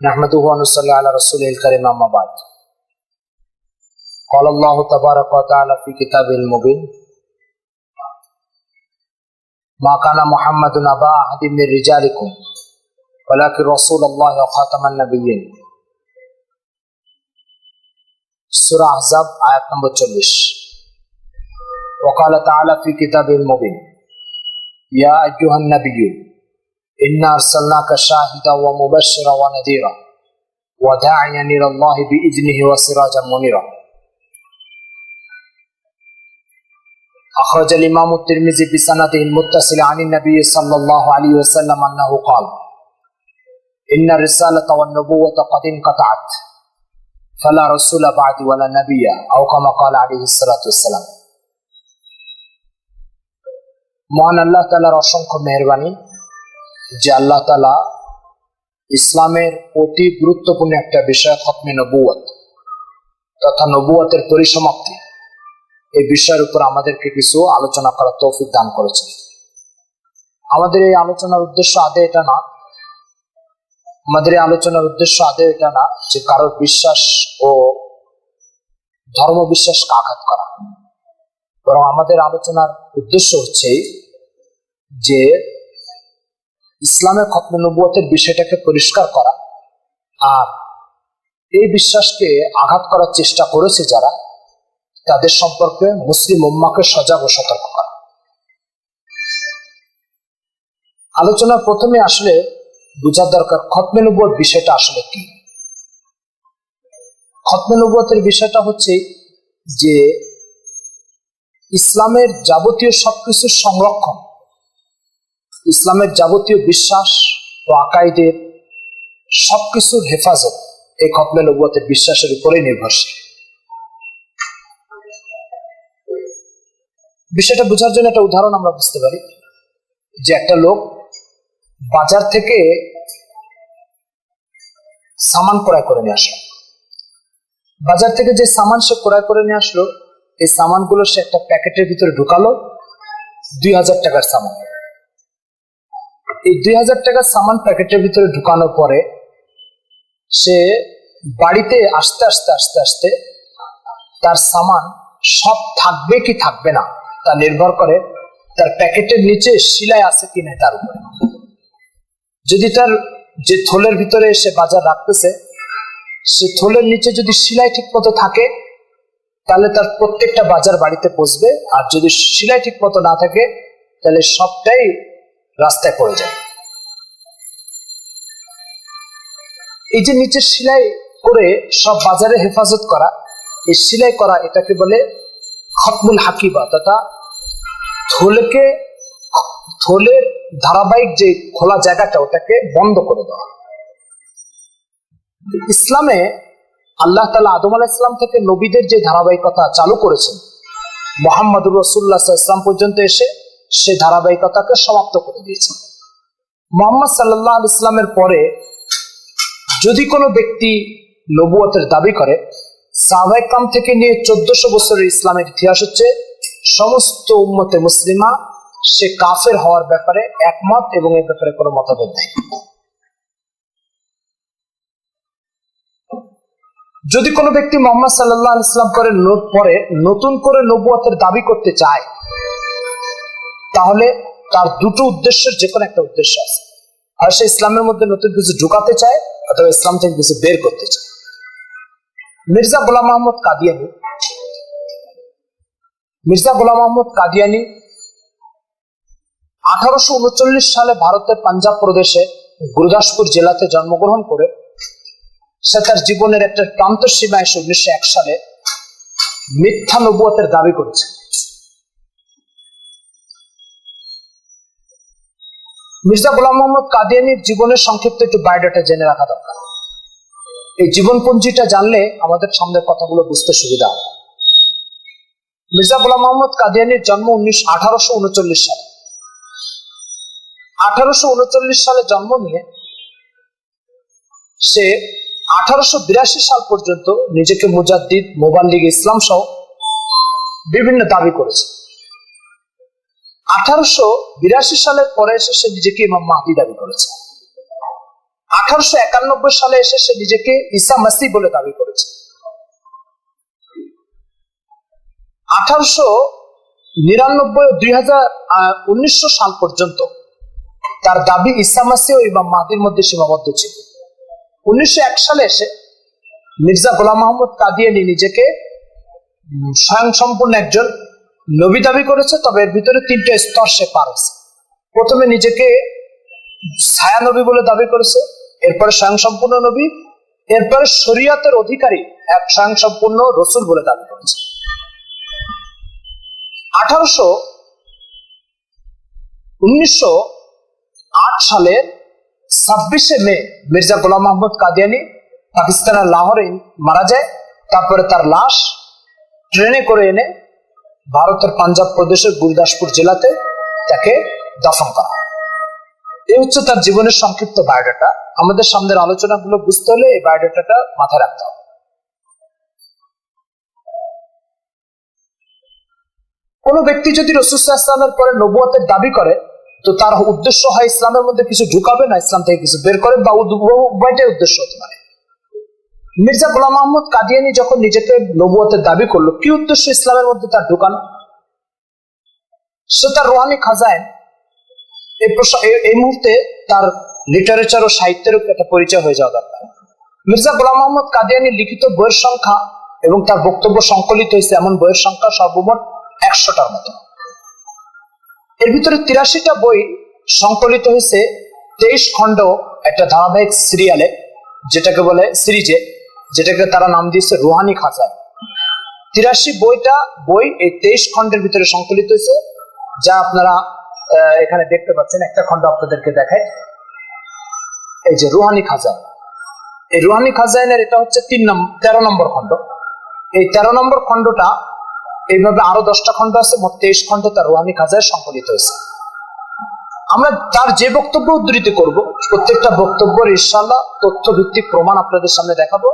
नहमदुहु व नुसल्ली अला रसूलिल करीम अम्मा बाद। क़ाल अल्लाहु तबारक व तआला फ़ी किताबिल मुबीन मा काना मुहम्मदुन अबा अहदिन मिन रिजालिकुम वलाकिन रसूलुल्लाहि व खातमन नबिय्यीन। सूरा अहज़ाब आयत नंबर 40। वक़ाल तआला फ़ी किताबिल मुबीन या अय्युहन नबिय्यु इन्ना अर्सलनाका शाहिदन व मुबश्शिरन व नज़ीरा व दाइयन इलल्लाहि बिइज़निहि व सिराजन मुनीरा। अखरज इमाम तिर्मिज़ी बिसनदिहिल मुत्तसिल अन नबी सल्लल्लाहु अलैहि वसल्लम अन्नहु क़ाल इन्न रिसालत व नबुव्वत क़द इंक़तअत फला रसूल बअदी वला नबिय्य औ कमा क़ाल अलैहि सल्लतु वस्सलाम। মহান আল্লাহ তাআলার অসংখ্য মেহেরবানি যে আল্লাহ তাআলা ইসলামের অতি গুরুত্বপূর্ণ একটা বিষয় খতমে নবুয়ত তথা নবুয়তের পরিসমাপ্তি এই বিষয়ের উপর আমাদেরকে কিছু আলোচনা করার তৌফিক দান করেছেন। আমাদের এই আলোচনার উদ্দেশ্য আদৌ এটা না যে কারোর বিশ্বাস ও ধর্ম বিশ্বাসকে আঘাত করা, বরং আমাদের আলোচনার উদ্দেশ্য হচ্ছে যে ইসলামের খতমে নবুয়তের বিষয়টাকে পরিষ্কার করা আর এই বিশ্বাসকে আঘাত করার চেষ্টা করেছে যারা তাদের সম্পর্কে মুসলিম উম্মাহকে সজাগ ও সতর্ক করা। আলোচনার প্রথমে আসলে বোঝা দরকার খতমে নবুয়ত বিষয়টা আসলে কি। খতমে নবুয়তের বিষয়টা হচ্ছে যে ইসলামের যাবতীয় সবকিছুর সংরক্ষণ, ইসলামের যাবতীয় বিশ্বাস ও আকাইদের সবকিছুর হেফাজত এই খতমে নবুয়তের বিশ্বাসের উপরে নির্ভরশীল। বিষয়টা বোঝার জন্য একটা উদাহরণ আমরা বুঝতে পারি যে একটা লোক বাজার থেকে সামান ক্রয় করে নিয়ে আসলো। বাজার থেকে যে সামান সে ক্রয় করে নিয়ে আসলো এই সামানগুলো সে একটা প্যাকেটের ভিতরে ঢুকালো 2000 টাকার সামান। এই 2000 টাকার সামান প্যাকেটের ভিতরে ঢুকানোর পরে সে বাড়িতে আস্তে আস্তে তার সামান সব থাকবে কি থাকবে না তা নির্ভর করে তার প্যাকেটের নিচে সেলাই আছে কিনা তার উপরে। যদি তার যে থলের ভিতরে সে বাজার রাখতেছে সে থলের নিচে যদি সেলাই ঠিক মতো থাকে তাহলে তার প্রত্যেকটা বাজার বাড়িতে পৌঁছবে, আর যদি সেলাই ঠিক মতো না থাকে তাহলে সবটাই রাস্তায় পড়ে যায়। এই যে নিচে সেলাই করে সব বাজারে হেফাজত করা, এই সেলাই করা এটাকে বলে খতমুল হাকিবা তথা থলের ধারাবাহিক যে খোলা জায়গাটা ওটাকে বন্ধ করে দেওয়া। ইসলামে আল্লাহ তাআলা আদম আলাইহিস সালাম থেকে নবীদের যে ধারাবাহিকতা চালু করেছেন মুহাম্মদুর রাসূলুল্লাহ সাল্লাল্লাহু আলাইহি ওয়াসাল্লাম পর্যন্ত এসে সে ধারাবাহিকতাকে সমাপ্ত করে দিয়েছেন। মুহাম্মদ সাল্লাল্লাহু আলাইহি ওয়াসাল্লামের পরে যদি কোনো ব্যক্তি নবুয়তের দাবি করে, সাহাবায়ে কেরাম থেকে নিয়ে 1400 বছরের ইসলামের ইতিহাস হচ্ছে সমস্ত উম্মতে মুসলিমা সে কাফের হওয়ার ব্যাপারে একমত এবং এর ব্যাপারে কোনো মতভেদ নেই। যদি কোনো ব্যক্তি মুহাম্মদ সাল্লাল্লাহু আলাইহি ওয়াসাল্লাম পরে নতুন করে নবুয়তের দাবি করতে চায় তাহলে তার দুটো উদ্দেশ্যের যে কোনো একটা উদ্দেশ্য আছে। আর সে ইসলামের মধ্যে নতুন কিছু ঢুকাতে চায় অথবা ইসলাম থেকে কিছু বের করতে চায়। মির্জা গোলাম আহমদ কাদিয়ানী 1839 সালে ভারতের পাঞ্জাব প্রদেশে গুরদাসপুর জেলাতে জন্মগ্রহণ করে সে তার জীবনের একটা প্রান্ত সীমা এসে 1901 সালে মিথ্যা নবুয়তের দাবি করেছে। মির্জা গোলাম মোহাম্মদ কাদিয়ানীর জীবনের সংক্ষিপ্ত একটু বায়োডাটা জেনে রাখা দরকার। এই জীবনপঞ্জিটা জানলে আমাদের সামনের কথাগুলো বুঝতে সুবিধা হবে। মির্জা গোলাম মোহাম্মদ কাদিয়ানীর জন্ম 1839 সালে। 1839 সালে জন্ম নিয়ে সে 1882 সাল পর্যন্ত নিজেকে মুজাদ্দিদ, মুবাল্লিগ ইসলাম সহ বিভিন্ন দাবি করেছে। 1882 সালের পরে এসে সে নিজেকে ইমাম মাহদি দাবি করেছে। 1891 সালে এসে সে নিজেকে ঈসা মাসিহ বলে দাবি করেছে। 1899 ও 1900 সাল পর্যন্ত তার দাবি ঈসা মাসিহ ও ইমাম মাহদীর মধ্যে সীমাবদ্ধ ছিল। 1901 সালে এসে মির্জা গোলাম মোহাম্মদ কাদিয়ানী নিজেকে স্বয়ংসম্পূর্ণ একজন নবী দাবি করেছে, তবে এর ভিতরে 3টে স্তর সে পার হয়েছে। প্রথমে নিজেকে ছায়া নবী বলে দাবি করেছে, এরপরে স্বয়ংসম্পূর্ণ নবী, এরপরে শরীয়তের অধিকারী এক স্বয়ংসম্পূর্ণ রসুল বলে দাবি করেছে। 1908 সালের 26শে মে মির্জা গোলাম মোহাম্মদ কাদিয়ানী পাকিস্তানের লাহোরে মারা যায়। তারপরে তার লাশ ট্রেনে করে এনে ভারতের পাঞ্জাব প্রদেশের গুরদাসপুর জেলাতে তাকে দাফন করা হয়। এই হচ্ছে তার জীবনের সংক্ষিপ্ত বায়োডাটা। আমাদের সামনের আলোচনাগুলো বুঝতে হলে এই বায়োডাটাটা মাথায় রাখতে হবে। কোন ব্যক্তি যদি রাসূল সাল্লাল্লাহু আলাইহি ওয়াসাল্লামের পরে নবুয়তের দাবি করে, তো তার উদ্দেশ্য হয় ইসলামের মধ্যে কিছু ঢুকাবে, না ইসলাম থেকে কিছু বের করে, বা উভয়টাই উদ্দেশ্য হতে পারে। মির্জা গোলাম মোহাম্মদ কাদিয়ানী যখন নিজেকে নবুয়তের দাবি করলো, কি উদ্দেশ্য ইসলামের মধ্যে তার ঢুকানো? সে তার রুহানি খাজাইন, এই মুহূর্তে তার লিটারেচার ও সাহিত্যের একটা পরিচয় হয়ে যাওয়া দরকার। মির্জা গোলাম মোহাম্মদ কাদিয়ানী লিখিত বইয়ের সংখ্যা এবং তার বক্তব্য সংকলিত হয়েছে এমন বইয়ের সংখ্যা সর্বমোট 100টার মতো। এর ভিতরে 83টা বই সংকলিত হয়েছে 23 খণ্ড একটা ধারাবাহিক সিরিয়ালে, যেটাকে বলে সিরিজে, যেটাকে তারা নাম দিয়েছে রুহানি খাজাইন। 83 বই এই 23 খণ্ডের ভিতরে সংকলিত হয়েছে, যা আপনারা এখানে দেখতে পাচ্ছেন। একটা খণ্ড আপনাদেরকে দেখায়, এই যে রুহানি খাজাইন। এই রুহানি খাজাইনের এটা হচ্ছে 13 নম্বর খণ্ড। এই 13 নম্বর খণ্ডটা এইভাবে আরো 10টা খণ্ড আছে, মোট 23 খণ্ডে তার রুহানি খাজাইন সংকলিত হয়েছে। আমরা তার যে বক্তব্য উদ্ধৃতি করব, প্রত্যেকটা বক্তব্যের ইনশাআল্লাহ তথ্য ভিত্তিক প্রমাণ আপনাদের সামনে দেখাবো।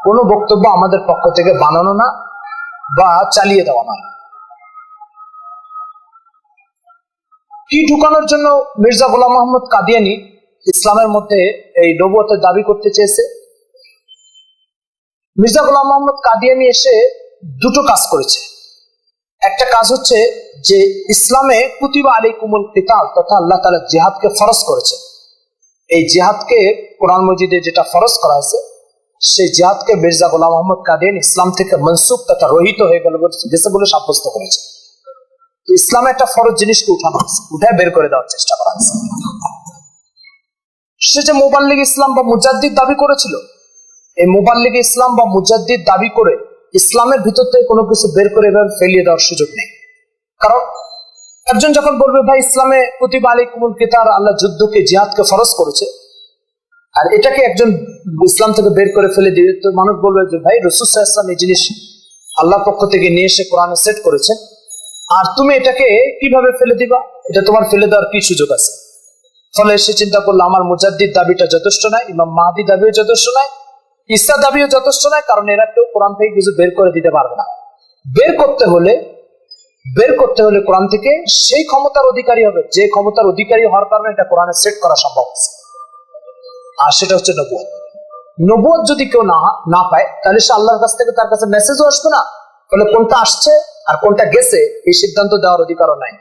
কোনো বক্তব্য আমাদের পক্ষ থেকে বানানো না বা চালিয়ে দেওয়া নয়। কি ঢুকানোর জন্য মির্জা গোলাম মোহাম্মদ কাদিয়ানী ইসলামের মধ্যে এই নবুয়তের দাবি করতে চেয়েছে? মির্জা গোলাম মোহাম্মদ কাদিয়ানী এসে দুটো কাজ করেছে। একটা কাজ হচ্ছে যে ইসলামে কুতিবা আলাইকুমুল কিতাল তথা আল্লাহ তাআলা জিহাদকে ফরজ করেছে। এই জিহাদকে কোরআন মজিদে যেটা ফরজ করা হয়েছে, সেই জিহাদকে মির্জা গোলাম মোহাম্মদ কাদিয়ানী ইসলাম থেকে মনসুখ তথা রহিত হয়ে গেছে বলে সাব্যস্ত করেছে। ইসলামে একটা ফরজ জিনিসকে উঠানো হয়েছে, উঠে বের করে দেওয়ার চেষ্টা করা হয়েছে। সে যে মুবাল্লিগ ইসলাম বা মুজাদ্দিদ দাবি করেছিল, এই মুবাল্লিগ ইসলাম বা মুজাদ্দিদ দাবি করে ইসলামের ভিতর থেকে কোনো কিছু বের করে এভাবে ফেলিয়ে দেওয়ার সুযোগ নেই। কারণ একজন যখন বলবে ভাই ইসলামে কুতিবা আলাইকুমুল কিতাল, আল্লাহ যুদ্ধকে জিহাদকে ফরজ করেছে, আর এটাকে একজন ইসলাম থেকে বের করে ফেলে দিবে, তো মানুষ বলবে যে ভাই রাসূল সাল্লাল্লাহু আলাইহি ওয়াসাল্লাম এই জিনিস আল্লাহর পক্ষ থেকে নিয়ে এসে কোরআনে সেট করেছে, আর তুমি এটাকে কিভাবে ফেলে দিবা? এটা তোমার ফেলে দেওয়ার কি সুযোগ আছে? ফলে সে চিন্তা করলো আমার মুজাদ্দিদ দাবিটা যথেষ্ট নয়, ইমাম মাহদী দাবিও যথেষ্ট নয়, ঈসা দাবিও যথেষ্ট নয়, কারণ এরা কেউ কোরআন থেকে কিছু বের করে দিতে পারবে না। বের করতে হলে কোরআন থেকে সেই ক্ষমতার অধিকারী হবে যে ক্ষমতার অধিকারী হওয়ার কারণে এটা কোরআনে সেট করা সম্ভব হচ্ছে, আর সেটা হচ্ছে নবুয়ত। নবুয়ত যদি কেউ না পায়, তাহলে সে আল্লাহর কাছ থেকে তার কাছে মেসেজও আসবে না। ফলে কোনটা আসছে আর কোনটা গেছে এই সিদ্ধান্ত দেওয়ার অধিকারও নাই।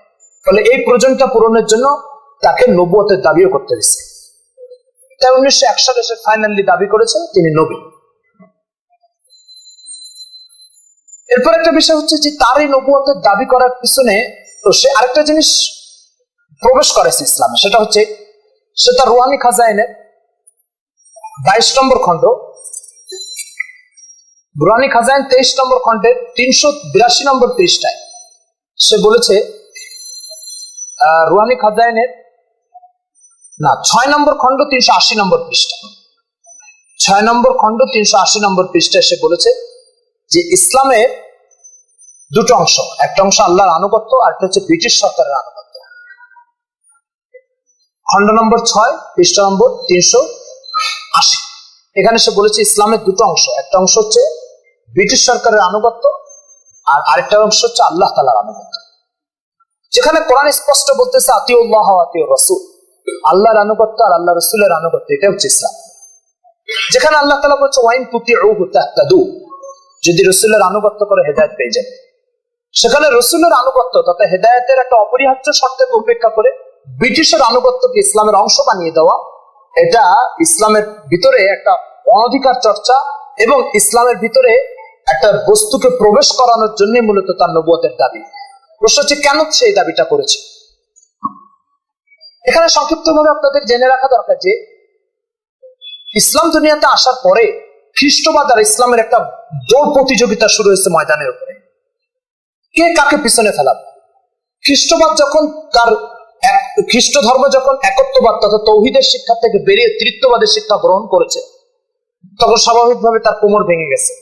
ফলে এই প্রয়োজনটা পূরণের জন্য তাকে নবুয়তের দাবিও করতে হয়েছে। তাই 1901 সালে সে ফাইনালি দাবি করেছেন তিনি নবী। এরপর একটা বিষয় হচ্ছে যে তার এই নবুয়তের দাবি করার পিছনে তো সে আরেকটা জিনিস প্রবেশ করেছে ইসলামে, সেটা হচ্ছে সে তার রুহানি খাজাইনের 22 নম্বর খণ্ড, রুহানি খাজাইন 23 নম্বর খণ্ডের 382 নম্বর পৃষ্ঠায় সে বলেছে, রুহানি খাজাইনের 6 নম্বর খণ্ড 380 নম্বর পৃষ্ঠা, 6 নম্বর খণ্ড 380 নম্বর পৃষ্ঠায় সে বলেছে যে ইসলামের দুটো অংশ, একটা অংশ আল্লাহর আনুগত্য আর একটা হচ্ছে ব্রিটিশ সরকারের আনুগত্য। খণ্ড নম্বর 6 পৃষ্ঠা নম্বর 380, এখানে সে বলেছে ইসলামের দুটো অংশ, একটা অংশ হচ্ছে ব্রিটিশ সরকারের আনুগত্য আর আরেকটা অংশ হচ্ছে আল্লাহ তাআলার আনুগত্য। যেখানে কোরআন স্পষ্ট বলতেছে আতিউল্লাহ ওয়া আতিউর রাসূল, আল্লাহর আনুগত্য আর আল্লাহ রাসূলের আনুগত্য, এটা হচ্ছে ইসলাম। যেখানে আল্লাহ তাআলা বলছে ওয়াইন তুতিউহু তাহতাদু, যদি রাসূলের আনুগত্য করে হেদায়েত পেয়ে যাবে। সেখানে রাসূলের আনুগত্য তথা হেদায়েতের একটা অপরিহার্য শর্তকে উপেক্ষা করে ব্রিটিশের আনুগত্যকে ইসলামের অংশ বানিয়ে দেওয়া, এটা ইসলামের ভিতরে একটা অনধিকার চর্চা এবং ইসলামের ভিতরে একটা বস্তুকে প্রবেশ করানোর জন্য মূলত তার নবুয়তের দাবি। প্রশ্ন হচ্ছে কেন সে এই দাবিটা করেছে। এখানে সংক্ষিপ্তভাবে আপনাদের জেনে রাখা দরকার যে ইসলাম দুনিয়াতে আসার পরে খ্রিস্টবাদ আর ইসলামের একটা দৌড় প্রতিযোগিতা শুরু হয়েছে ময়দানের উপরে, কে কাকে পিছনে ফেলাবে। খ্রিস্টবাদ যখন তার খ্রিস্ট ধর্ম যখন একত্ববাদ তথা তৌহিদের শিক্ষা থেকে বেরিয়ে তৃতীয়বাদের শিক্ষা গ্রহণ করেছে, তখন স্বাভাবিকভাবে তার কোমর ভেঙে গেছে।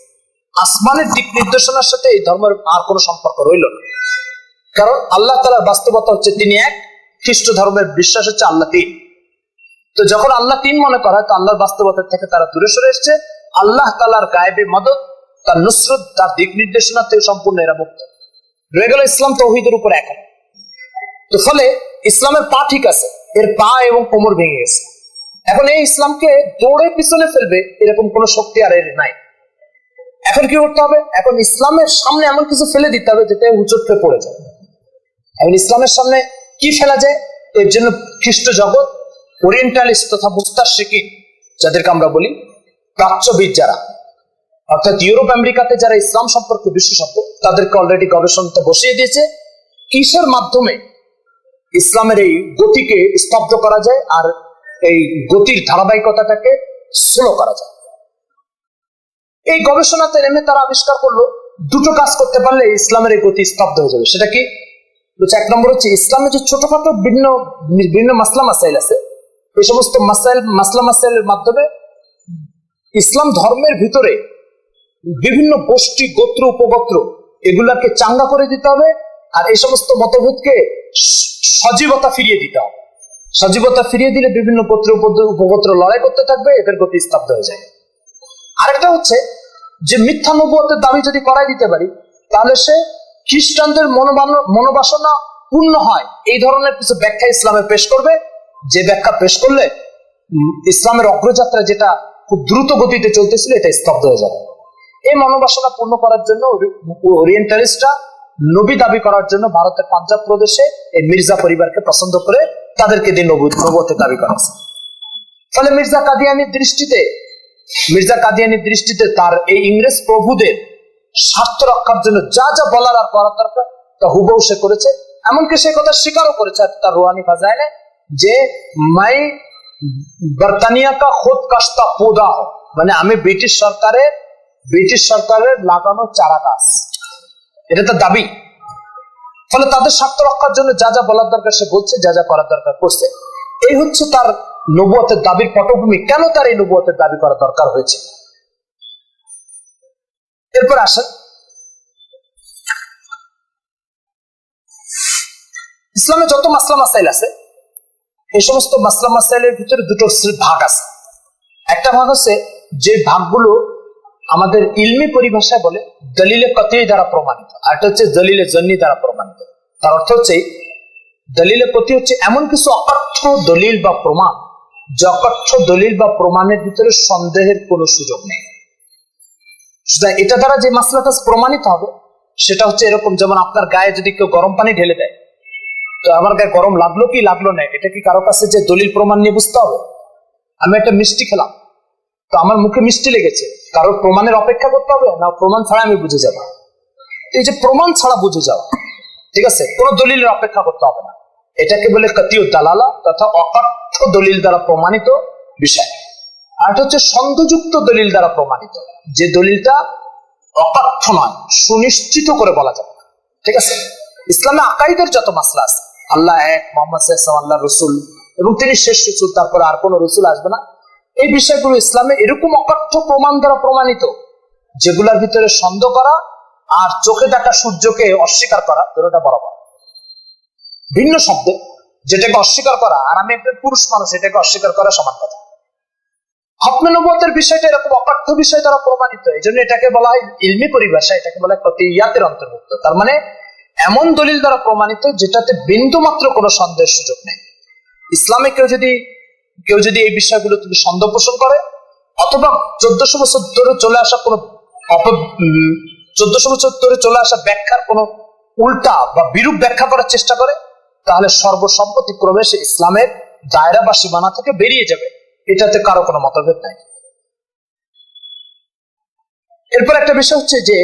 আসমানের দিক নির্দেশনার সাথে এই ধর্মের আর কোনো সম্পর্ক রইল না, কারণ আল্লাহ তাআলার বাস্তবতা হচ্ছে তিনি এক, খ্রিস্ট ধর্মের বিশ্বাস হচ্ছে আল্লাহ তিন। তো যখন আল্লাহ তিন মনে করা হয়, তো আল্লাহর বাস্তবতা থেকে তারা দূরে সরে এসছে। আল্লাহ তাআলার গায়েবে মদদ, তার নুসরত, তার দিক নির্দেশনা থেকে সম্পূর্ণ এরা মুক্ত রয়ে গেল ইসলাম তৌহিদের উপর এখন। তো ফলে ইসলামের পা ঠিক আছে, এর পা এবং কোমর ভেঙে গেছে। এখন এই ইসলামকে দৌড়ে পিছনে ফেলবে এরকম কোন শক্তি আর এর নাই। এখন কি করতে হবে? এখন ইসলামের সামনে এমন কিছু ফেলে দিতে হবে যেটা হুচটকে পড়ে যায়। এখন ইসলামের সামনে কি ফেলা যায়? এর জন্য খ্রিস্ট জগৎ, ওরিয়েন্টালিস্ট তথা মুস্তাশরিকিন যাদেরকে আমরা বলি, প্রাচ্যবিদ যারা, অর্থাৎ ইউরোপ আমেরিকাতে যারা ইসলাম সম্পর্কে বিশেষজ্ঞ, তাদেরকে অলরেডি গবেষণাতে বসিয়ে দিয়েছে কিসের মাধ্যমে ইসলামের এই গতিকে স্তব্ধ করা যায় আর এই গতির ধারাবাহিকতাটাকে স্লো করা যায়। এই গবেষণাতে নেমে তারা আবিষ্কার করলো দুটো কাজ করতে পারলে ইসলামের এই গতি স্তব্ধ হয়ে যাবে। সেটা কি? এক নম্বর হচ্ছে ইসলামের যে ছোটখাটো ভিন্ন মাসলা মাসাইল আছে, এই সমস্ত মাসলা মাসাইলের মাধ্যমে ইসলাম ধর্মের ভিতরে বিভিন্ন গোষ্ঠী, গোত্র, উপগোত্র এগুলাকে চাঙ্গা করে দিতে হবে, আর এই সমস্ত মতভেদকে সজীবতা ফিরিয়ে দিতে হবে। সজীবতা ফিরিয়ে দিলে বিভিন্ন গোত্র, উপগোত্র লড়াই করতে থাকবে, এদের গতি স্তব্ধ হয়ে যায়। আরেকটা হচ্ছে যে মিথ্যা নবুয়তের দাবি যদি করাই দিতে পারি, তাহলে সে খ্রিস্টানদের মনোবাসনা পূর্ণ হয় এই ধরনের কিছু ব্যাখ্যা ইসলামে পেশ করবে, যে ব্যাখ্যা পেশ করলে ইসলামের অগ্রযাত্রা যেটা খুব দ্রুত গতিতে চলতেছিল এটা স্তব্ধ হয়ে যাবে। এই মনোবাসনা পূর্ণ করার জন্য ওরিয়েন্টালিস্টরা নবী দাবি করার জন্য ভারতের পাঞ্জাব প্রদেশে এই মির্জা পরিবারকে পছন্দ করে তাদেরকে দিয়ে নবুয়তের দাবি করা হয়েছে। ফলে মির্জা কাদিয়ানির দৃষ্টিতে তার এই ইংরেজ প্রভুদের স্বার্থ রক্ষার জন্য যা যা বলার আর করার দরকার তা হুবহু সে করেছে। এমনকি সে কথা স্বীকারও করেছে তার রুহানি ফাজাইলে যে মাই বর্তানিয়া কা খুদ কাস্তা পৌধা হো, মানে আমি ব্রিটিশ সরকারের লাগানো চারা গাছ, এটা তার দাবি। ফলে তাদের স্বার্থ রক্ষার জন্য যা যা বলার দরকার সে বলছে, যা যা করার দরকার করছে। এই হচ্ছে তার নবুয়তের দাবির পটভূমি। কেন তার এই নবুয়তের দাবি করা দরকার হয়েছে? এরপর আসেন ইসলামে যত মাসলা মাসাইল আছে, এই সমস্ত মাসলা মাসাইলের ভিতরে দুটো ভাগ আছে। একটা ভাগ হচ্ছে যে ভাগগুলো আমাদের ইলমি পরিভাষায় বলে দলিলে কতই দ্বারা প্রমাণিত, আর একটা হচ্ছে দলিলে জন্নি দ্বারা প্রমাণিত। তার অর্থ হচ্ছে দলিলে কতি হচ্ছে এমন কিছু অকথ্য দলিল বা প্রমাণ, যে অকথ্য দলিল বা প্রমাণের ভিতরে সন্দেহের কোনো সুযোগ নেই। এটা দ্বারা যে মাসলাটা প্রমাণিত হবে সেটা হচ্ছে এরকম, যেমন আপনার গায়ে যদি কেউ গরম পানি ঢেলে দেয়, তো আমার গায়ে গরম লাগলো কি লাগলো না, এটা কি কারো কাছে যে দলিল প্রমাণ নিয়ে বুঝতে হবে? আমি একটা মিষ্টি খেলাম, তো আমার মুখে মিষ্টি লেগেছে, কারোর প্রমাণের অপেক্ষা করতে হবে না? প্রমাণ ছাড়া আমি বুঝে যাবো। এই যে প্রমাণ ছাড়া বুঝে যাওয়া, ঠিক আছে, কোন দলিলের অপেক্ষা করতে হবে না, এটাকে বলে কতিউ দালালা তথা অকথ্য দলিল দ্বারা প্রমাণিত বিষয়। আর এটা হচ্ছে সন্দেহযুক্ত দলিল দ্বারা প্রমাণিত, যে দলিলটা অকথ্য নয়, সুনিশ্চিত করে বলা যাবে, ঠিক আছে। ইসলামে আকাইদের যত মাসলা আছে, আল্লাহ এক, মুহাম্মদ সাল্লাল্লাহু আলাইহি ওয়াসাল্লাম আল্লাহর রাসূল এবং তিনি শেষ রাসূল, তারপরে আর কোন রাসূল আসবে না, এই বিষয়গুলো ইসলামে এরকম অকথ্য প্রমাণ দ্বারা প্রমাণিত, যেগুলোর ভিতরে সন্দেহ করা আর চোখে দেখা সূর্যকে অস্বীকার করা দুটোটা বরাবর। ভিন্ন শব্দে যেটাকে অস্বীকার করা আর আমি একটা পুরুষ মানুষ এটাকে অস্বীকার করা সমান কথা। খতমে নবুয়তের বিষয়টা এরকম অকথ্য বিষয় দ্বারা প্রমাণিত, এই জন্য এটাকে বলা হয় ইলমি পরিভাষা, এটাকে বলা হয় কতইয়াতের অন্তর্ভুক্ত। তার মানে এমন দলিল দ্বারা প্রমাণিত যেটাতে বিন্দু মাত্র কোনো সন্দেহের সুযোগ নেই। ইসলামে কেউ যদি এই বিষয়গুলো তুমি সন্দেহ পোষণ করে, অথবা 1400 বছর ধরে চলে আসা কোনো 1400 বছর ধরে চলে আসা ব্যাখ্যার কোনো উল্টা বা বিরূপ ব্যাখ্যা করার চেষ্টা করে, তাহলে সর্বসম্মতিক্রমে সে ইসলামের দায়রা বা সীমানা থেকে বেরিয়ে যাবে। এটাতে কারো কোনো মতভেদ নাই। এরপর একটা বিষয় হচ্ছে যে,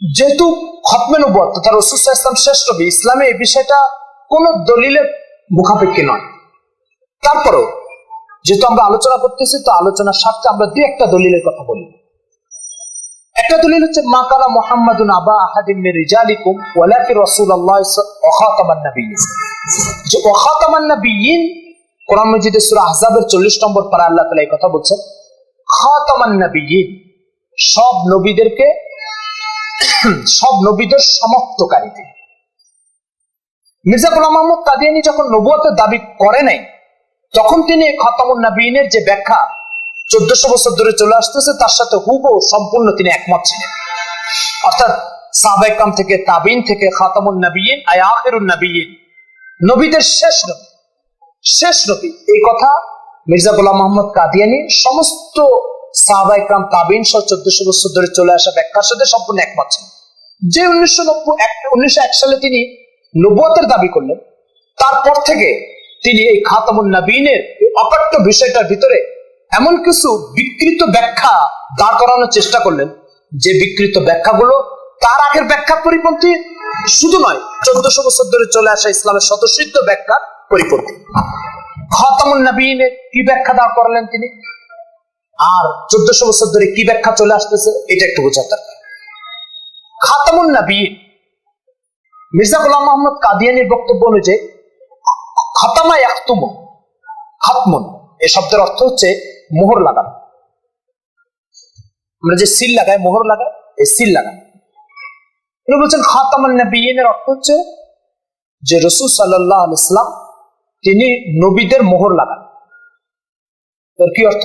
যেহেতু খতমে নবুয়ত তথা রাসূল সাল্লাল্লাহু আলাইহি ওয়াসাল্লাম শেষ নবী, ইসলামে এই বিষয়টা কোন দলিলের মুখাপেক্ষী নয়। তারপরেও যেহেতু আমরা আলোচনা করতেছি, তো আলোচনার স্বার্থে আমরা দুই একটা দলিলের কথা বলি। একটা দলিল হচ্ছে মা কানা মুহাম্মাদুন আবা আহাদিন মির রিজালিকুম ওয়ালাকিন রাসূলুল্লাহ ওয়া খাতামান নাবিয়্যিন। যে ওয়া খাতামান নাবিয়্যিন, কোরআন মাজিদে সূরা আহজাবের 40 নম্বর পারা আল্লাহ তাআলা এই কথা বলছেন, খাতামান নাবিয়্যিন, সব নবীদের সমাপ্তকারী। মির্জা গোলাম মোহাম্মদ কাদিয়ানী যখন নবুয়তের দাবি করে নাই, তখন তিনি খাতামুন নবীনের যে ব্যাখ্যা 1400 বছর ধরে চলে আসতেছে তার সাথে হুবহু সম্পূর্ণ তিনি একমত ছিলেন। অর্থাৎ সাহাবায়ে কেরাম থেকে, তাবিঈন থেকে, খাতামুন নবীন আখিরুন নবীন, নবীদের শেষ নবী, এই কথা মির্জা গোলাম মোহাম্মদ কাদিয়ানী সমস্ত সাহাবায়ে কেরাম, তাবিঈন সহ 1400 বছর ধরে চলে আসা ব্যাখ্যার সাথে সম্পূর্ণ একমত ছিলেন। যে 1901 সালে তিনি নবুয়তের দাবি করলেন, তারপর থেকে তিনি এই খাতামুন নবীনের অকট্য বিষয়টার ভিতরে এমন কিছু বিকৃত ব্যাখ্যা দাঁড় করানোর চেষ্টা করলেন, যে বিকৃত ব্যাখ্যাগুলো তার আগের ব্যাখ্যার পরিপন্থী শুধু নয়, 1400 বছর ধরে চলে আসা ইসলামের স্বতঃসিদ্ধ ব্যাখ্যার পরিপন্থী। খাতামুন নবীনের কি ব্যাখ্যা দাঁড় করালেন তিনি, আর 1400 বছর ধরে কি ব্যাখ্যা চলে আসতেছে, এটা একটু বোঝার দরকার। খাতামুন নবীন মির্জা গোলাম মোহাম্মদ কাদিয়ানীর বক্তব্য অনুযায়ী, খাতামা ইয়াখতুমু, খাতমুন এই শব্দের অর্থ হচ্ছে মোহর লাগানো। আমরা যে সিল লাগাই, মোহর লাগাই, এই সিল লাগানো। তিনি বলছেন খাতামুন নবীনের অর্থ হচ্ছে যে রাসূল সাল্লাল্লাহু আলাইহি ওয়াসাল্লাম তিনি নবীদের মোহর লাগান। এর কি অর্থ?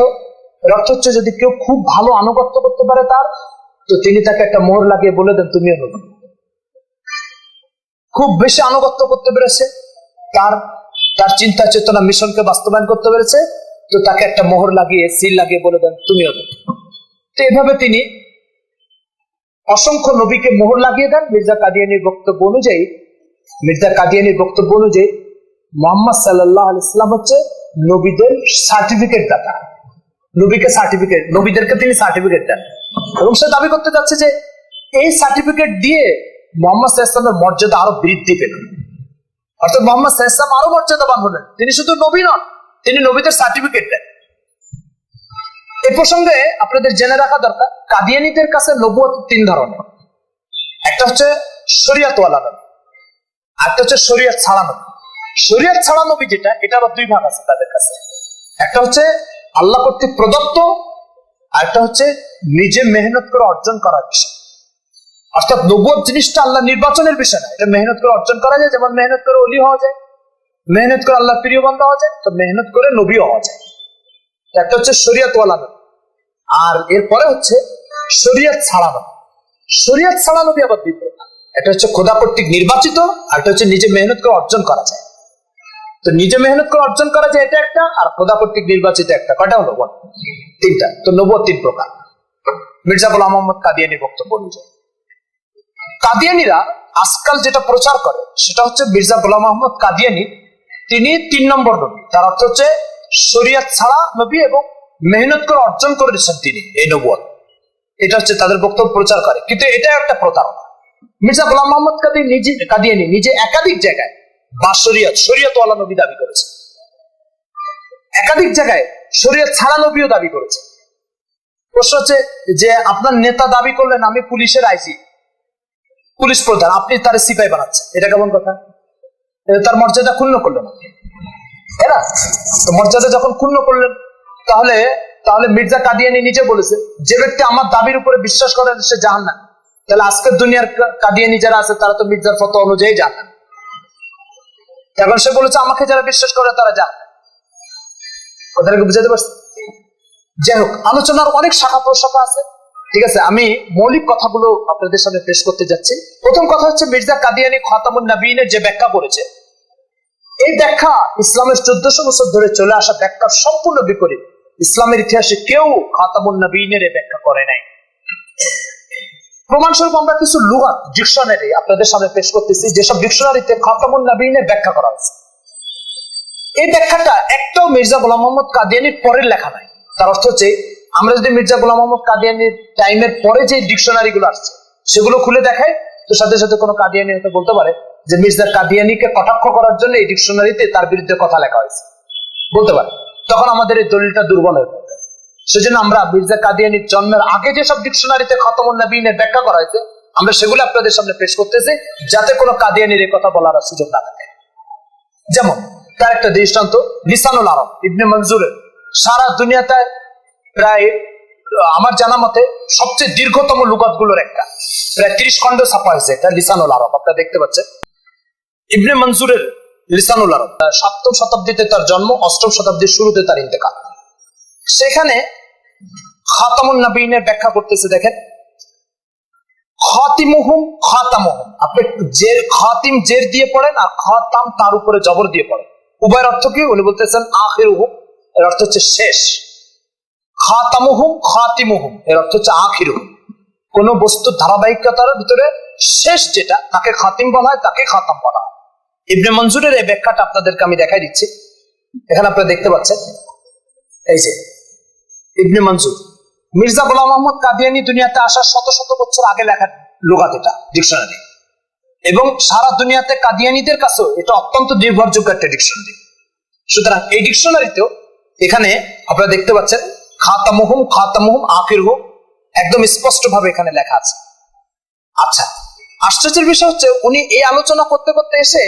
এর অর্থ হচ্ছে যদি কেউ খুব ভালো আনুগত্য করতে পারে তার, তো তিনি তাকে একটা মোহর লাগিয়ে বলে দেন তুমিও নবী। খুব বেশি আনুগত্য করতে পেরেছে, তার চিন্তা চেতনা মিশনকে বাস্তবায়ন করতে পেরেছে, তো তাকে একটা মোহর লাগিয়ে, সিল লাগিয়ে বলে দেন তুমিও নবী। তো এভাবে তিনি অসংখ্য নবীকে মোহর লাগিয়ে দেন। মির্জা কাদিয়ানীর বক্তব্য অনুযায়ী মুহাম্মদ সাল্লাল্লাহু আলাইহি ওয়াসাল্লাম হচ্ছে নবীদের সার্টিফিকেট দাতা। নবীদেরকে তিনি সার্টিফিকেট দেন, এবং সে দাবি করতে যাচ্ছে যে এই সার্টিফিকেট দিয়ে মুহাম্মদ সাল্লাল্লাহু আলাইহি ওয়াসাল্লামের মর্যাদা আরো বৃদ্ধি পেল। অর্থাৎ মুহাম্মদ সাল্লাল্লাহু আলাইহি ওয়াসাল্লাম আরো মর্যাদাবান হলেন। তিনি শুধু নবী নন, তিনি নবীদের সার্টিফিকেট দেন। এই প্রসঙ্গে আপনাদের জেনে রাখা দরকার, কাদিয়ানীদের কাছে নবুয়ত তিন ধরনের। একটা হচ্ছে শরীয়তওয়ালা নবী, একটা হচ্ছে শরীয়ত ছাড়া নবী। শরীয়ত ছাড়া নবী যেটা, এটা আবার দুই ভাগ আছে তাদের কাছে। একটা হচ্ছে আল্লাহ কর্তৃক প্রদত্ত, আর একটা হচ্ছে নিজে মেহনত করে অর্জন করার বিষয়। অর্থাৎ নবুয়ত জিনিসটা আল্লাহ নির্বাচনের বিষয় না, এটা মেহনত করে অর্জন করা যায়। যেমন মেহনত করে ওলি হওয়া যায়, মেহনত করে আল্লাহ প্রিয় বান্দা হওয়া যায়, তো মেহনত করে নবীও হওয়া যায়। একটা হচ্ছে শরীয়তওয়ালা নবী, আর এরপরে হচ্ছে শরীয়ত ছাড়া নবী। শরীয়ত ছাড়া নবী আবার দুই প্রকার, একটা হচ্ছে খোদা কর্তৃক নির্বাচিত, আর একটা হচ্ছে নিজে মেহনত করে অর্জন করা যায়। তো নিজে মেহনত করে অর্জন করা যায় এটা একটা, আর খোদা কর্তৃক নির্বাচিত একটা। কয়টা হলো? তিনটা। তো নবুয়ত তিন প্রকার মির্জা গোলাম মোহাম্মদ কাদিয়ানীর বক্তব্য অনুযায়ী। কাদিয়ানীরা আজকাল যেটা প্রচার করে সেটা হচ্ছে মির্জা গোলাম মোহাম্মদ কাদিয়ানী তিনি 3 নম্বর নবী। তার অর্থ হচ্ছে শরীয়ত ছাড়া নবী এবং মেহনত করে অর্জন করেছেন তিনি এই নবুয়ত। এটা হচ্ছে তাদের বক্তব্য প্রচার করে, কিন্তু এটা একটা প্রতারণা। মির্জা গোলাম মোহাম্মদ কাদিয়ানী নিজে একাধিক জায়গায় বা শরীয়তওয়ালা নবী দাবি করেছে, একাধিক জায়গায় শরীয়ত ছাড়া নবীও দাবি করেছে। প্রশ্ন হচ্ছে যে আপনার নেতা দাবি করলেন আমি পুলিশের আইজি, পুলিশ প্রধান, আপনি তার সিপাই বানাচ্ছেন, এটা কেমন কথা? তার মর্যাদা ক্ষুণ্ণ করলেন আপনি, তাই না? তো মর্যাদা যখন ক্ষুণ্ণ করলেন, তাহলে মির্জা কাদিয়ানী নিজে বলেছে যে ব্যক্তি আমার দাবির উপরে বিশ্বাস করে সে জাহান্নামী। তাহলে আজকের দুনিয়ার কাদিয়ানী যারা আছে তারা তো মির্জার ফতোয়া অনুযায়ী জাহান্নামী। এখন সে বলেছে আমাকে যারা বিশ্বাস করে তারা জাহান্নামী। কথাটাকে বুঝাতে পারছি? যাই হোক, আলোচনার অনেক শাখা প্রশাখা আছে, ঠিক আছে। আমি মৌলিক কথাগুলো আপনাদের সামনে পেশ করতে যাচ্ছি। প্রথম কথা হচ্ছে মির্জা কাদিয়ানী খাতামুন নবীনের যে ব্যাখ্যা করেছে, এই ব্যাখ্যা ইসলামের 1400 বছর ধরে চলে আসা ব্যাখ্যার সম্পূর্ণ বিপরীত। ইসলামের ইতিহাসে কেউ খাতামুন নবীনের ব্যাখ্যা করে নাই। প্রমাণস্বরূপ আমরা কিছু লুগাত ডিকশনারি আপনাদের সামনে পেশ করতেছি, যেসব ডিকশনারিতে খাতামুন নবীনের ব্যাখ্যা করা হয়েছে। এই ব্যাখ্যাটা একটাও মির্জা গোলাম মোহাম্মদ কাদিয়ানির পরের লেখা নাই। তার অর্থ হচ্ছে আমরা যদি মির্জা গোলাম মোহাম্মদ কাদিয়ানির টাইমের পরে যে ডিকশনারি গুলো আসছে সেগুলো খুলে দেখাই, তো সাথে সাথে কোনো কাদিয়ানি হয়তো বলতে পারে যে মির্জা কাদিয়ানিকে কটাক্ষ করার জন্য এই ডিকশনারিতে তার বিরুদ্ধে কথা লেখা হয়েছে, বলতে পারে। তখন আমাদের এই দলিলটা দুর্বল হয়ে পড়বে। সেজন্য আমরা মির্জা কাদিয়ানির জন্মের আগে যেসব ডিকশনারিতে খাতামুন নবীনের ব্যাখ্যা করা হয়েছে আমরা সেগুলো আপনাদের সামনে পেশ করতেছি, যাতে কোনো কাদিয়ানির এই কথা বলার সুযোগ না থাকে। যেমন তার একটা দৃষ্টান্ত লিসানুল আরব ইবনে মনজুরের, সারা দুনিয়াতে প্রায় আমার জানা মতে সবচেয়ে দীর্ঘতম লুগাত গুলোর একটা, প্রায় 30 খন্ড ছাপা হয়েছে, এটা লিসানুল আরব আপনারা দেখতে পাচ্ছেন। ইবনে মনজুরের লিসানুল আরব, 7ম শতাব্দীতে তার জন্ম, 8ম শতাব্দীর শুরুতে তার ইন্তেকাল। সেখানে খাতামুন নবীনের ব্যাখ্যা করতেছে, দেখেন খাতিমুহুম খাতামুহুম, আপনি জের খাতিম জের দিয়ে পড়েন আর খাতাম তার উপরে জবর দিয়ে পড়েন, উভয়ের অর্থ কি? উনি বলতেছেন আখিরুহুম, এর অর্থ হচ্ছে শেষ। খাতামুহুম খাতিমুহুম এর অর্থ হচ্ছে আখিরুহুম, কোন বস্তুর ধারাবাহিকতার ভিতরে শেষ যেটা তাকে খাতিম বলা হয়, তাকে খাতাম বলা হয়। ইবনে মনজুরের এই ব্যাখ্যাটা আপনাদেরকে আমি দেখাই দিচ্ছি। এখানে আপনারা দেখতে পাচ্ছেন, এই যে ইবনে মনজুর মির্জা গোলাম মোহাম্মদ কাদিয়ানি দুনিয়াতে আসার শত শত বছর আগে লেখা লুগাত, এটা ডিকশনারি, এবং সারা দুনিয়াতে কাদিয়ানিদের কাছেও এটা অত্যন্ত নির্ভরযোগ্য একটা ডিকশনারি। সুতরাং এই ডিকশনারিতেও এখানে আপনারা দেখতে পাচ্ছেন খাতামুহুম খাতামুহুম আখিরুহুম একদম স্পষ্ট ভাবে এখানে লেখা আছে। আচ্ছা, আশ্চর্যের বিষয় হচ্ছে উনি এই আলোচনা করতে করতে এসে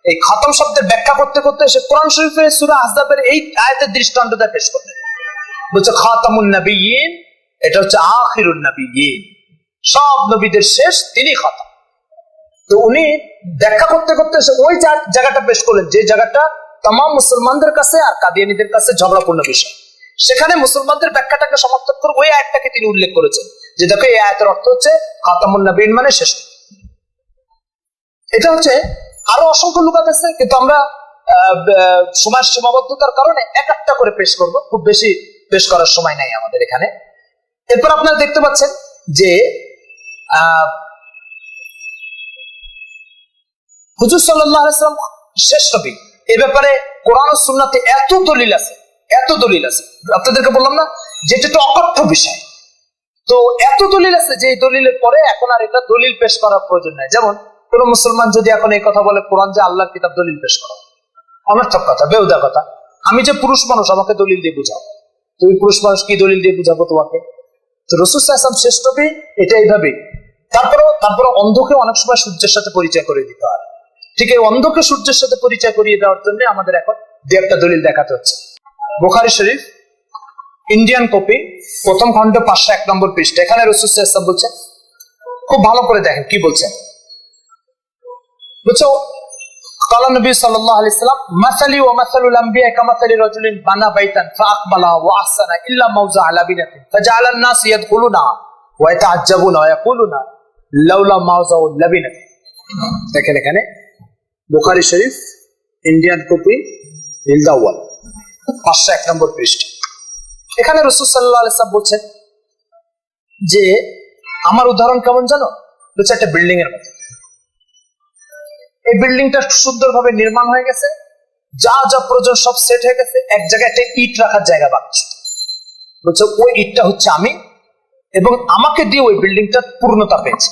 এই খতম শব্দের ব্যাখ্যা করতে করতে এসে কোরআন শরীফের সূরা আহজাবের এই আয়াতের দৃষ্টান্তটা পেশ করলেন। বলছে খাতামুন নবিয়্যিন, এটা হচ্ছে আখিরুন নবিয়্যিন, সব নবীদের শেষ তিনি খতম। তো উনি ব্যাখ্যা করতে করতে এসে ওই জায়গাটা পেশ করলেন যে জায়গাটা তাম মুসলমানদের কাছে আর কাদিয়ানীদের কাছে ঝগড়াপূর্ণ বিষয়। সেখানে মুসলমানদের ব্যাখ্যাটাকে সমর্থন করে ওই আয়াতটাকে তিনি উল্লেখ করেছেন যে দেখো এই আয়াতের অর্থ হচ্ছে খাতামুন নবিয়্যিন মানে শেষ। এটা হচ্ছে আরো অসংখ্য লুগাত আছে, কিন্তু আমরা সময়ের সীমাবদ্ধতার কারণে এক একটা করে পেশ করব, খুব বেশি পেশ করার সময় নাই আমাদের এখানে। এরপর আপনারা দেখতে পাচ্ছেন যে হুজুর সাল্লাল্লাহু আলাইহি ওয়াসাল্লাম শেষ নবী, এ ব্যাপারে কোরআন ও সুন্নাতে এত দলিল আছে, এত দলিল আছে। আপনাদেরকে বললাম না যেটা একটা অকথ্য বিষয়, তো এত দলিল আছে যে এই দলিলের পরে এখন আর এটা দলিল পেশ করার প্রয়োজন নাই। যেমন কোন মুসলমান যদি এখন এই কথা বলে কোরআন যে আল্লাহর কিতাব, দলিল পেশ করা অনর্থক কথা, বেহুদা কথা। আমি যে পুরুষ মানুষ, আমাকে দলিল দিয়ে বুঝাও। তুমি পুরুষ মানুষ, কি দলিল দিয়ে বুঝাবো তোমাকে? তো রাসূল সাল্লাল্লাহু আলাইহি ওয়াসাল্লাম শ্রেষ্ঠ নবী, এটা এইভাবেই। তারপরে অন্ধকে অনেক সময় সূর্যের সাথে পরিচয় করে দিতে হয়। ঠিক এই অন্ধকে সূর্যের সাথে পরিচয় করিয়ে দেওয়ার জন্য আমাদের এখন দু একটা দলিল দেখাতে হচ্ছে। বুখারী শরীফ ইন্ডিয়ান কপি, প্রথম খণ্ড 501 নম্বর পৃষ্ঠা। এখানে রাসূল সাল্লাল্লাহু আলাইহি ওয়াসাল্লাম বলছেন, খুব ভালো করে দেখেন কি বলছেন। বুঝছো, قال النبي صلى الله عليه وسلم مثلي ومثل الانبياء كمثل رجل بنى بيتا فاقبل واحسن الا موضع لبنه فجعل الناس يدخلونها ويتعجبون ويقولون لولا موضع لبنه। দেখেন এখানে বুখারী শরীফ ইন্ডিয়ান কপি জিলদ আউয়াল 501 নম্বর পৃষ্ঠা। এখানে রাসূল সাল্লাল্লাহু আলাইহি ওয়াসাল্লাম বলছেন যে আমার উদাহরণ কেমন জানো? হচ্ছে একটা বিল্ডিং এর মতো। এই বিল্ডিংটা সুন্দরভাবে নির্মাণ হয়ে গেছে, যা যা প্রয়োজন সব সেট হয়ে গেছে, এক জায়গায় একটা ইট রাখার জায়গা বাকি। বলছে ওই ইটটা হচ্ছে আমি, এবং আমাকে দিয়ে ওই বিল্ডিংটা পূর্ণতা পেয়েছে।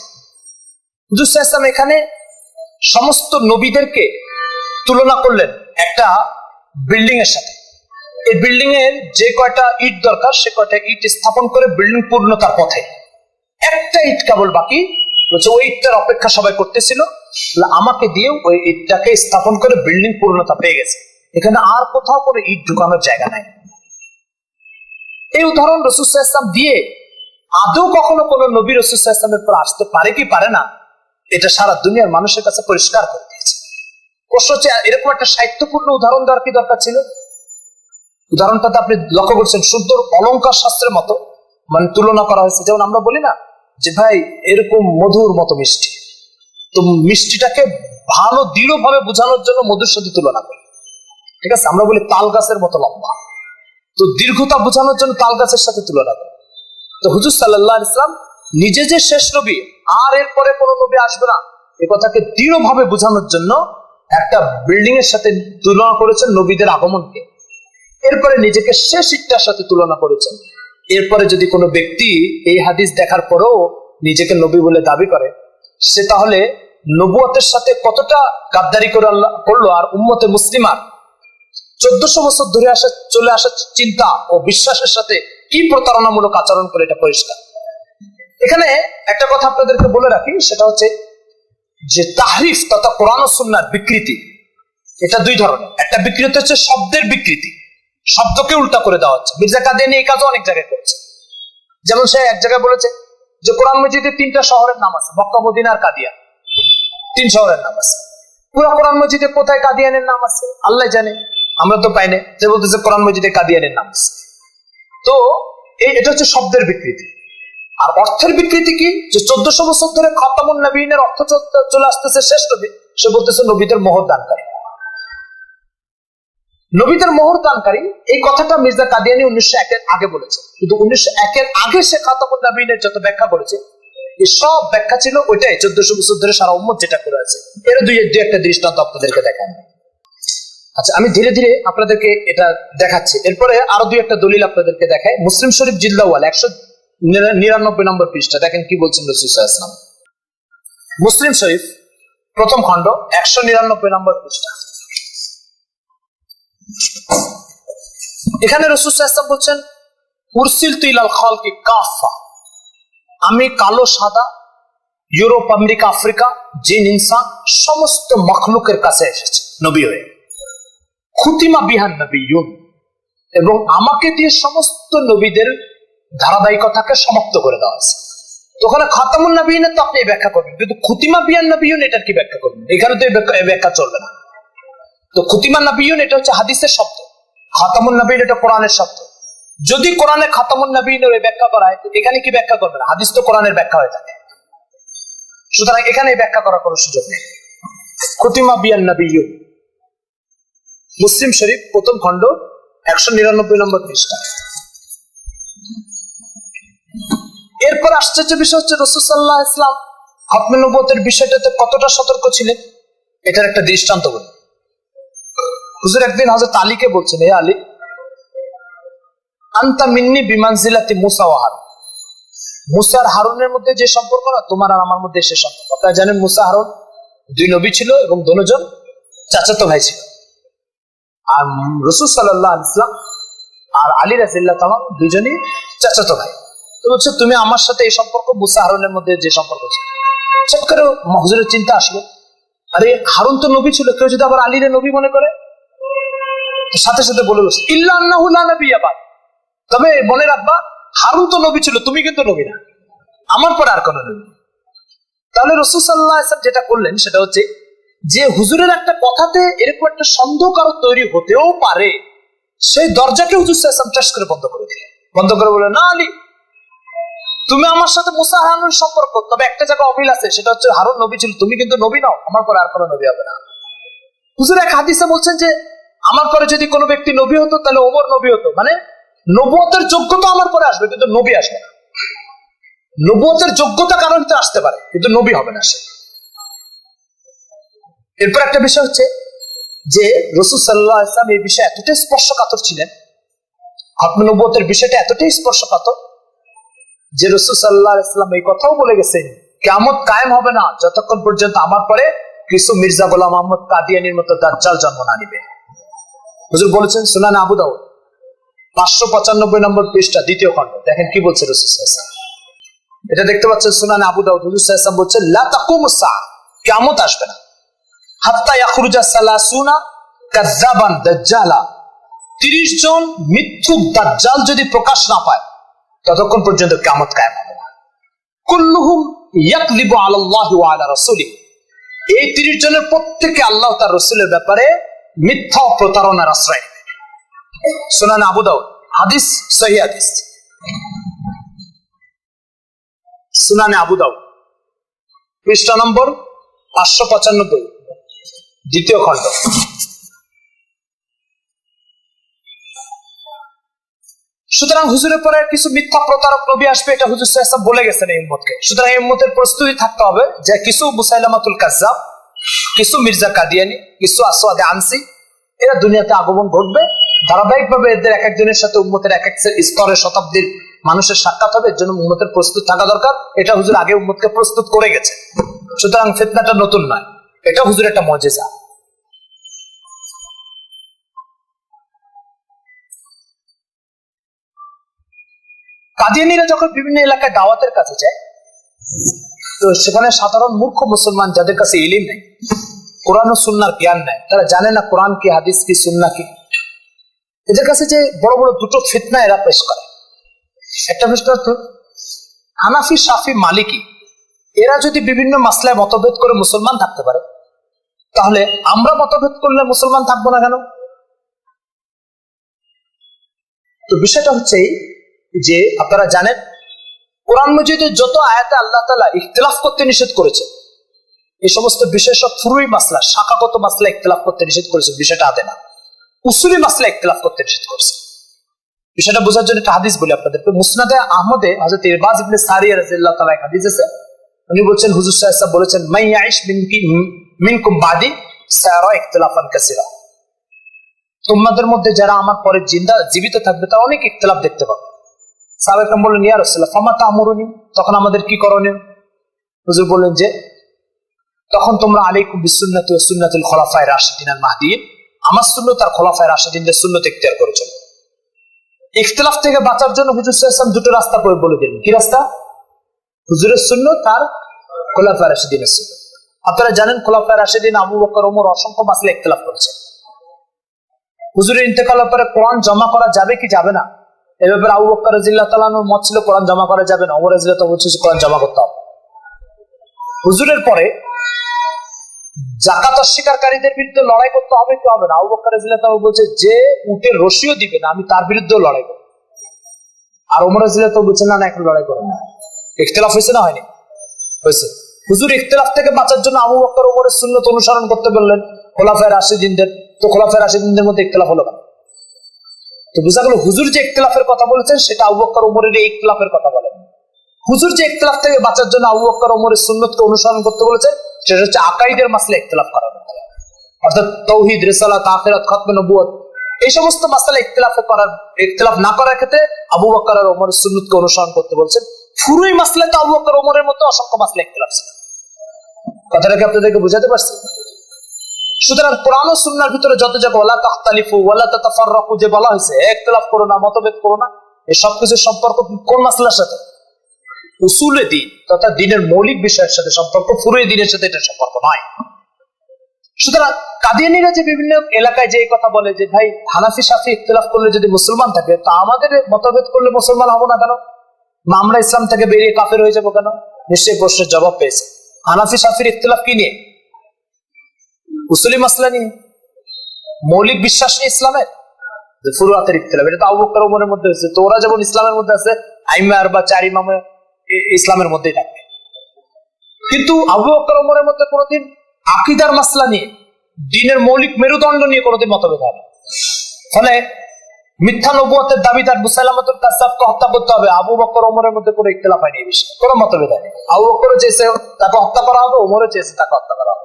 হুজুর সাল্লাল্লাহু আলাইহি ওয়াসাল্লাম এখানে সমস্ত নবীদেরকে তুলনা করলেন একটা বিল্ডিং এর সাথে। এই বিল্ডিং এর যে কয়টা ইট দরকার সে কয়টা ইট স্থাপন করে বিল্ডিং পূর্ণতার পথে, একটা ইট কেবল বাকি। বলছে ওই ইটটার অপেক্ষা সবাই করতেছিল, আমাকে দিয়ে ওই ইটটাকে স্থাপন করে বিল্ডিং পূর্ণতা পেয়ে গেছে। এখানে আর কোথাও কোনো ইট ঢুকানোর জায়গা নাই। এই উদাহরণ রাসূল সাল্লাল্লাহু আলাইহি ওয়াসাল্লাম দিয়ে আদৌ কখনো কোন নবী রাসূল সাল্লাল্লাহু আলাইহি ওয়াসাল্লামের পর আসতে পারে কি পারে না, এটা সারা দুনিয়ার মানুষের কাছে পরিষ্কার করে দিয়েছে। প্রশ্ন হচ্ছে এরকম একটা সাহিত্যপূর্ণ উদাহরণ দেওয়ার কি দরকার ছিল? উদাহরণটাতে আপনি লক্ষ্য করছেন সুন্দর অলংকার শাস্ত্রের মতো মানে তুলনা করা হয়েছে। যেমন আমরা বলি না যে ভাই এরকম মধুর মতো মিষ্টি, তো মিষ্টিটাকে ভালো দৃঢ়ভাবে বোঝানোর জন্য মধুর সাথে তুলনা করি, ঠিক আছে? আমরা বলি তাল গাছের মতো লম্বা, তো দীর্ঘতা বোঝানোর জন্য তাল গাছের সাথে তুলনা করে। তো হুজুর সাল্লাল্লাহু আলাইহি ওয়াসাল্লাম নিজে যে শেষ নবী, আর এরপরে কোনো নবী আসবে না, এ কথাকে দৃঢ়ভাবে বোঝানোর জন্য একটা বিল্ডিং এর সাথে তুলনা করেছেন নবীদের আগমনকে। এরপরে নিজেকে শেষ ইটটার সাথে তুলনা করেছেন। এরপরে যদি কোনো ব্যক্তি এই হাদিস দেখার পরেও নিজেকে নবী বলে দাবি করে, সে তাহলে নবুয়তের সাথে কতটা গাদ্দারি করলো, আর উম্মতে মুসলিমার 1400 বছর ধরে চলে আসা চিন্তা ও বিশ্বাসের সাথে কি প্রতারণামূলক আচরণ করে, এটা পরিষ্কার। এখানে একটা কথা আপনাদেরকে বলে রাখি, সেটা হচ্ছে যে তাহরিফ তথা কোরআন ও সুন্নাহর বিকৃতি, এটা দুই ধরনের। একটা বিকৃতি হচ্ছে শব্দের বিকৃতি, শব্দকে উল্টা করে দেওয়া হচ্ছে। মির্জা কাদিয়ানী এই কাজও অনেক জায়গায় করেছে। যেমন সে এক জায়গায় বলেছে যে কোরআন মজিদে 3টা শহরের নাম আছে, মক্কা, মদিনা আর কাদিয়ান, 3 শহরের নাম আছে। পুরো কোরআন মজিদে কোথায় কাদিয়ানের নাম আছে আল্লাহ জানে, আমরা তো পাই না। যে বলতেছে কোরআন মজিদে কাদিয়ানের নাম আছে। তো এটা হচ্ছে শব্দের বিকৃতি। আর অর্থের বিকৃতি কি, যে 1400 বছর ধরে খাতামুন নবীনের অর্থ চলে আসতেছে শেষ নবী, সে বলতেছে নবীদের মোহর দানকারী। নবীদের মোহর দানকারী এই কথাটা মির্জা কাদিয়ানী 1901 এর আগে বলেছে, কিন্তু 1901 এর আগে সে খাতামুন নবীনের যত ব্যাখ্যা করেছে, এই সব ব্যাখ্যা ছিল ওইটাই 1400 বছর ধরে সারা উম্মত যেটা করে আছে। এর দুই একটা দৃষ্টান্ত আপনাদেরকে দেখান। আচ্ছা, আমি ধীরে ধীরে আপনাদেরকে এটা দেখাচ্ছি। এরপরে আরো দুই একটা দলিল আপনাদেরকে দেখায়। মুসলিম শরীফ জিল্লাওয়াল 199 নম্বর পৃষ্ঠা, দেখেন কি বলছেন রাসূল সাল্লাল্লাহু আলাইহি ওয়াসাল্লাম। মুসলিম শরীফ প্রথম খণ্ড 199 নম্বর পৃষ্ঠা। এখানে রাসূল সাল্লাল্লাহু আলাইহি ওয়াসাল্লাম বলছেন, উরসিলতু ইলাল খালকি কাফা, আমি কালো সাদা, ইউরোপ, আমেরিকা, আফ্রিকা, জিন, ইনসান সমস্ত মখলুকের কাছে এসেছে নবী হয়ে। খুতিমা বিহান নবিয়্যুন, এবং আমাকে দিয়ে সমস্ত নবীদের ধারাবাহিকতাকে সমাপ্ত করে দেওয়া হয়েছে। তো ওখানে খাতামুন নবিয়্যিনের তো আপনি ব্যাখ্যা করবেন, কিন্তু খুতিমা বিহান নবিয়্যুন এটার কি ব্যাখ্যা করবেন? এখানে তো এই ব্যাখ্যা চলবে না। তো খুতিমা নবিয়্যুন এটা হচ্ছে হাদিসের শব্দ, খাতামুন নবিয়্যিন এটা কোরআনের শব্দ। যদি কোরআনে খাতামুন নবিয়্যিনের ব্যাখ্যা করায়, এখানে কি ব্যাখ্যা করবে না? হাদিস তো কোরআনের ব্যাখ্যা হয়ে থাকে, সুতরাং এখানে ব্যাখ্যা করার কোনো সুযোগ নেই। খুতিমা বিহান নবিয়্যুন, মুসলিম শরীফ প্রথম খণ্ড 199 নম্বর পৃষ্ঠা। এরপর আশ্চর্য বিষয় হচ্ছে রাসূল সাল্লাল্লাহু আলাইহি ওয়াসাল্লাম খতমে নবুয়তের বিষয়টাতে কতটা সতর্ক ছিলেন, এটার একটা দৃষ্টান্ত বলি। হুজুর একদিন হযরত আলীকে বলছেন, হে আলী, আনতা মিন্নি বিমানজিলাতি মুসা ওয়া হারুন, মুসা আর হারুনের মধ্যে যে সম্পর্ক না, তোমার আর আমার মধ্যে সে সম্পর্ক। আপনারা জানেন মুসা হারুন 2 নবী ছিল এবং দুজন চাচাতো ভাই ছিল। আর রাসূল সাল্লাল্লাহু আলাইহি ওয়াসাল্লাম আর আলী রাদিয়াল্লাহু তাআলা দুজনই চাচাতো ভাই। তো বলছে, তুমি আমার সাথে এই সম্পর্ক, মুসা হারুনের মধ্যে যে সম্পর্ক ছিল। চট করে হুজুরের চিন্তা আসলো, আরে হারুন তো নবী ছিল, কেউ যদি আবার আলীরে নবী মনে করে? সাথে সাথে বলে বসে, ইল্লা আন্নাহু লা নাবিয়্যা বাদ, তবে মনে রাখবা হারুন তো নবী ছিল, তুমি কিন্তু নবী না, আমার পরে আর কোন নবী। তাহলে রাসূল সাল্লাল্লাহু আলাইহি ওয়াসাল্লাম যেটা করলেন সেটা হচ্ছে যে হুজুরের একটা কথাতে এরকম একটা সন্দেহ কারো তৈরি হতেও পারে, সেই দরজাকে হুজুর সাল্লাল্লাহু আলাইহি ওয়াসাল্লাম চাষ করে বন্ধ করে দিলেন। বন্ধ করে বলে, না আলী, তুমি আমার সাথে মুসা হারুনের সম্পর্ক, তবে একটা জায়গায় অমিল আছে, সেটা হচ্ছে হারুন নবী ছিল, তুমি কিন্তু নবী নাও, আমার পরে আর কোনো নবী হবে না। হুজুর এক হাদিসে বলছেন যে আমার পরে যদি কোনো ব্যক্তি নবী হতো তাহলে ওমর নবী হতো, মানে নবুয়তের যোগ্যতা আমার পরে আসবে, কিন্তু নবী আসবে না। নবুয়তের যোগ্যতা কারোর ভিতরে আসতে পারে, কিন্তু নবী হবে না সে। এরপর একটা বিষয় হচ্ছে যে রাসূল সাল্লাল্লাহু আলাইহি ওয়াসাল্লাম এই বিষয়ে এতটাই স্পর্শকাতর ছিলেন, খতমে নবুয়তের বিষয়টা এতটাই স্পর্শকাতর যে রাসূল সাল্লাল্লাহু আলাইহি ওয়াসাল্লাম এই কথাও বলে গেছেন, কিয়ামত কায়েম হবে না যতক্ষণ পর্যন্ত আমার পরে কিছু মির্জা গোলাম আহমদ কাদিয়ানীর মতো দাজ্জাল জন্ম না নিবে। হুজুর বলেছেন সুনান আবু দাউদ 595 নম্বর পৃষ্ঠা, দ্বিতীয় খণ্ড, দেখেন কি বলছে রাসূল সাল্লাল্লাহু আলাইহি ওয়াসাল্লাম। এটা দেখতে পাচ্ছেন সুনান আবু দাউদ। হুজুর সাল্লাল্লাহু আলাইহি ওয়াসাল্লাম বলছেন, লা তাকুমুস সাআ, কিয়ামত আসবে না, হাত্তা ইয়াখরুজা সালাসুনা কাযাবান দাজ্জালা, 30 জন মিথ্যুক দাজ্জাল যদি প্রকাশ না পায় ততক্ষণ পর্যন্ত কিয়ামত কায়েম হবে না। কুল্লুহুম ইয়াকযিবু আলাল্লাহি ওয়া আলা রাসূলিহি, এই 30 জনের প্রত্যেকে আল্লাহ তার রাসূলের ব্যাপারে মিথ্যা প্রতারণার আশ্রয় নেবে। সুনান আবু দাউদ, হাদিস সহিহ হাদিস, সুনানে আবু দাউদ পৃষ্ঠা নম্বর 595, দ্বিতীয় খণ্ড। সুতরাং হুজুরের পরে কিছু মিথ্যা প্রতারক নবী আসবে, এটা হুজুর সাল্লাল্লাহু আলাইহি ওয়াসাল্লাম বলে গেছেন এই উম্মতকে। সুতরাং এই উম্মতের প্রস্তুতি থাকতে হবে যে কিছু মুসাইলামাতুল কাজ্জাব, কিছু মির্জা কাদিয়ানি, কিছু আসওয়াদে আনসি, এরা দুনিয়াতে আগমন ঘটবে। ধারাবাহিকভাবে এদের এক একজনের সাথে উম্মতের এক এক স্তরে শতাব্দীর মানুষের সাক্ষাৎ হবে। এর জন্য উম্মতের প্রস্তুত থাকা দরকার। এটা হুজুর আগে উম্মতকে প্রস্তুত করে গেছে। সুতরাং ফিতনাটা নতুন নয়, এটা হুজুর একটা মুজিজা। কাদিয়ানীরা যখন বিভিন্ন এলাকায় দাওয়াতের কাছে যায়, তো সেখানে সাধারণ মূর্খ মুসলমান যাদের কাছে ইলিম নেই, কোরআন ও সুন্নাহর জ্ঞান নেই, তারা জানে না কোরআন কি, হাদিস কি, সুন্নাহ কি, এদের কাছে যে বড় বড় দুটো ফিতনা এরা পেশ করে। একটা ফিতনা তো হানাফি, শাফি, মালিকি, এরা যদি বিভিন্ন মাসলায় মতভেদ করে মুসলমান থাকতে পারে, তাহলে আমরা মতভেদ করলে মুসলমান থাকবো না কেন? তো বিষয়টা হচ্ছে যে আপনারা জানেন কোরআন মজিদের যত আয়াতে আল্লাহ তাআলা ইখতিলাফ করতে নিষেধ করেছে, এই সমস্ত বিষয় সব ফুরুই মাসলা, শাখাগত মাসলা ইখতিলাফ করতে নিষেধ করেছে। বিষয়টা আদে না, উসুলি মাসলা ইখতিলাফ করতে নিষেধ করেছে। বিষয়টা বোঝার জন্য একটা হাদিস বলি আপনাদেরকে। মুসনাদে আহমদে হযরত ইরবাজ ইবনে সারিয়া রাদিয়াল্লাহু তাআলা হাদিস আছে। উনি বলছেন হুজুর সাল্লাল্লাহু আলাইহি ওয়াসাল্লাম বলেছেন, মান ইয়াইশ মিনকুম বাদি সারা ইখতিলাফান কাসীরা, তোমাদের মধ্যে যারা আমার পরে জীবিত থাকবে তারা অনেক ইখতিলাফ দেখতে পাবে। সাহাবায়ে কেরাম বললেন, ইয়া রাসূলুল্লাহ ফামা তা'মুরুনি, তখন আমাদের কি করণীয়? হুজুর বললেন যে তখন তোমরা আলাইকুম বিসুন্নতি ওয়া সুন্নাতুল খুলাফায়ে রাশিদিন আল মাহদিয়িন, আমার সুন্নাত আর খুলাফায়ে রাশিদিনদের সুন্নাত ইখতিয়ার করে চলো। ইখতিলাফ থেকে বাঁচার জন্য হুজুর সাল্লাল্লাহু আলাইহি ওয়াসাল্লাম দুটো রাস্তা বলে দিলেন। কি রাস্তা? হুজুরের সুন্নাত আর খুলাফায়ে রাশিদিনের সুন্নাত। আপনারা জানেন খুলাফায়ে রাশিদিন আবু বকর, ওমর অসংখ্য মাসলা ইখতিলাফ করেছে। হুজুরের ইন্তেকালের পরে কোরআন জমা করা যাবে কি যাবে না, এ ব্যাপারে আবু বকর রাদিয়াল্লাহু তাআলা আনহুর মত ছিল কোরআন জমা করা যাবে না, ওমর রাদিয়াল্লাহু তাআলা বলছে কোরআন জমা করতে হবে। হুজুরের পরে যাকাত অস্বীকারীদের বিরুদ্ধে লড়াই করতে হবে কি হবে না, আবু বকর রাদিয়াল্লাহু তাআলা বলছে যে উটের রশিও দিবে না আমি তার বিরুদ্ধেও লড়াই করব। আর ওমর রাদিয়াল্লাহু তাআলা বলছেন না এখন লড়াই করব না। ইখতিলাফ হয়েছে না হয়নি? হয়েছে। হুজুর ইখতিলাফ থেকে বাঁচার জন্য আবু বকর ওমরের সুন্নাত অনুসরণ করতে বললেন খুলাফায়ে রাশিদিনদের। তো খুলাফায়ে রাশিদিনদের মধ্যে ইখতিলাফ হলো না। তো বোঝা গেল হুজুর যে ইখতিলাফের কথা বলেছেন সেটা আবু বকর ওমরের এই ইখতিলাফের কথা বলেন। হুজুর যে ইখতিলাফ থেকে বাঁচার জন্য আবু বকর ওমরের সুন্নাতকে অনুসরণ করতে বলেছেন সেটা হচ্ছে আকাইদের মাসলা ইখতিলাফ করা, অর্থাৎ তাওহীদ, রিসালাত, আখিরাত, খতমে নবুয়ত, এই সমস্ত মাসলা ইখতিলাফ না করার ক্ষেত্রে আবু বকর আর ওমরের সুন্নাতকে অনুসরণ করতে বলছেন। ফুরুই মাসলাতে আবু বকর ওমরের মতো অসংখ্য মাসলা ইখতিলাফ ছিল। কথাটা কি আপনাদেরকে বোঝাতে পারছি? সুতরাং কোরআন ও সুন্নাহর ভিতরে যত জায়গা ওয়ালা তাখতালিফু ওয়ালা তাতাফাররাকু যে বলা হয়েছে, ইখতিলাফ করো না, মতভেদ করো না, এই সব কিছুর সম্পর্ক কোন মাসলার সাথে? উসুলে দ্বীন তথা দ্বীনের মৌলিক বিষয়ের সাথে সম্পর্ক, ফুরুই দ্বীনের সাথে এটা সম্পর্ক নয়। সুতরাং কাদিয়ানীরা যে বিভিন্ন এলাকায় যে কথা বলে যে ভাই হানাফি শাফি ইখতিলাফ করলে যদি মুসলমান থাকে, তা আমাদের মতভেদ করলে মুসলমান হবো না কেন? আমরা ইসলাম থেকে বেরিয়ে কাফের হয়ে যাবো কেন? নিশ্চয়ই প্রশ্নের জবাব পেয়েছে। হানাফি শাফির ইখতিলাফ কি নিয়ে? উসুলি মাসলা নিয়ে, মৌলিক বিশ্বাস নিয়ে ইসলামের। ফুরুয়াতের ইখতিলাফ এটা তো আবু বকর ওমরের মধ্যে হয়েছে। তো ওরা যেমন ইসলামের মধ্যে আছে, আইমা আর বা চার ইমামে ইসলামের মধ্যেই থাকবে। কিন্তু আবু বকর ওমরের মধ্যে কোনোদিন আকীদার মাসলা নিয়ে, দ্বীনের মৌলিক মেরুদণ্ড নিয়ে কোনোদিন মতভেদ হয় না। ফলে মিথ্যা নবুয়তের দাবিদার মুসাইলামাতুল কাজ্জাবকে হত্যা করতে হবে, আবু বকর ওমরের মধ্যে কোনো ইখতিলাফ হয়নি, এই বিষয়ে কোনো মতভেদ হয়নি। আবু বকর চেয়েছে তাকে হত্যা করা হবে, ওমরও চেয়েছে তাকে হত্যা করা হবে।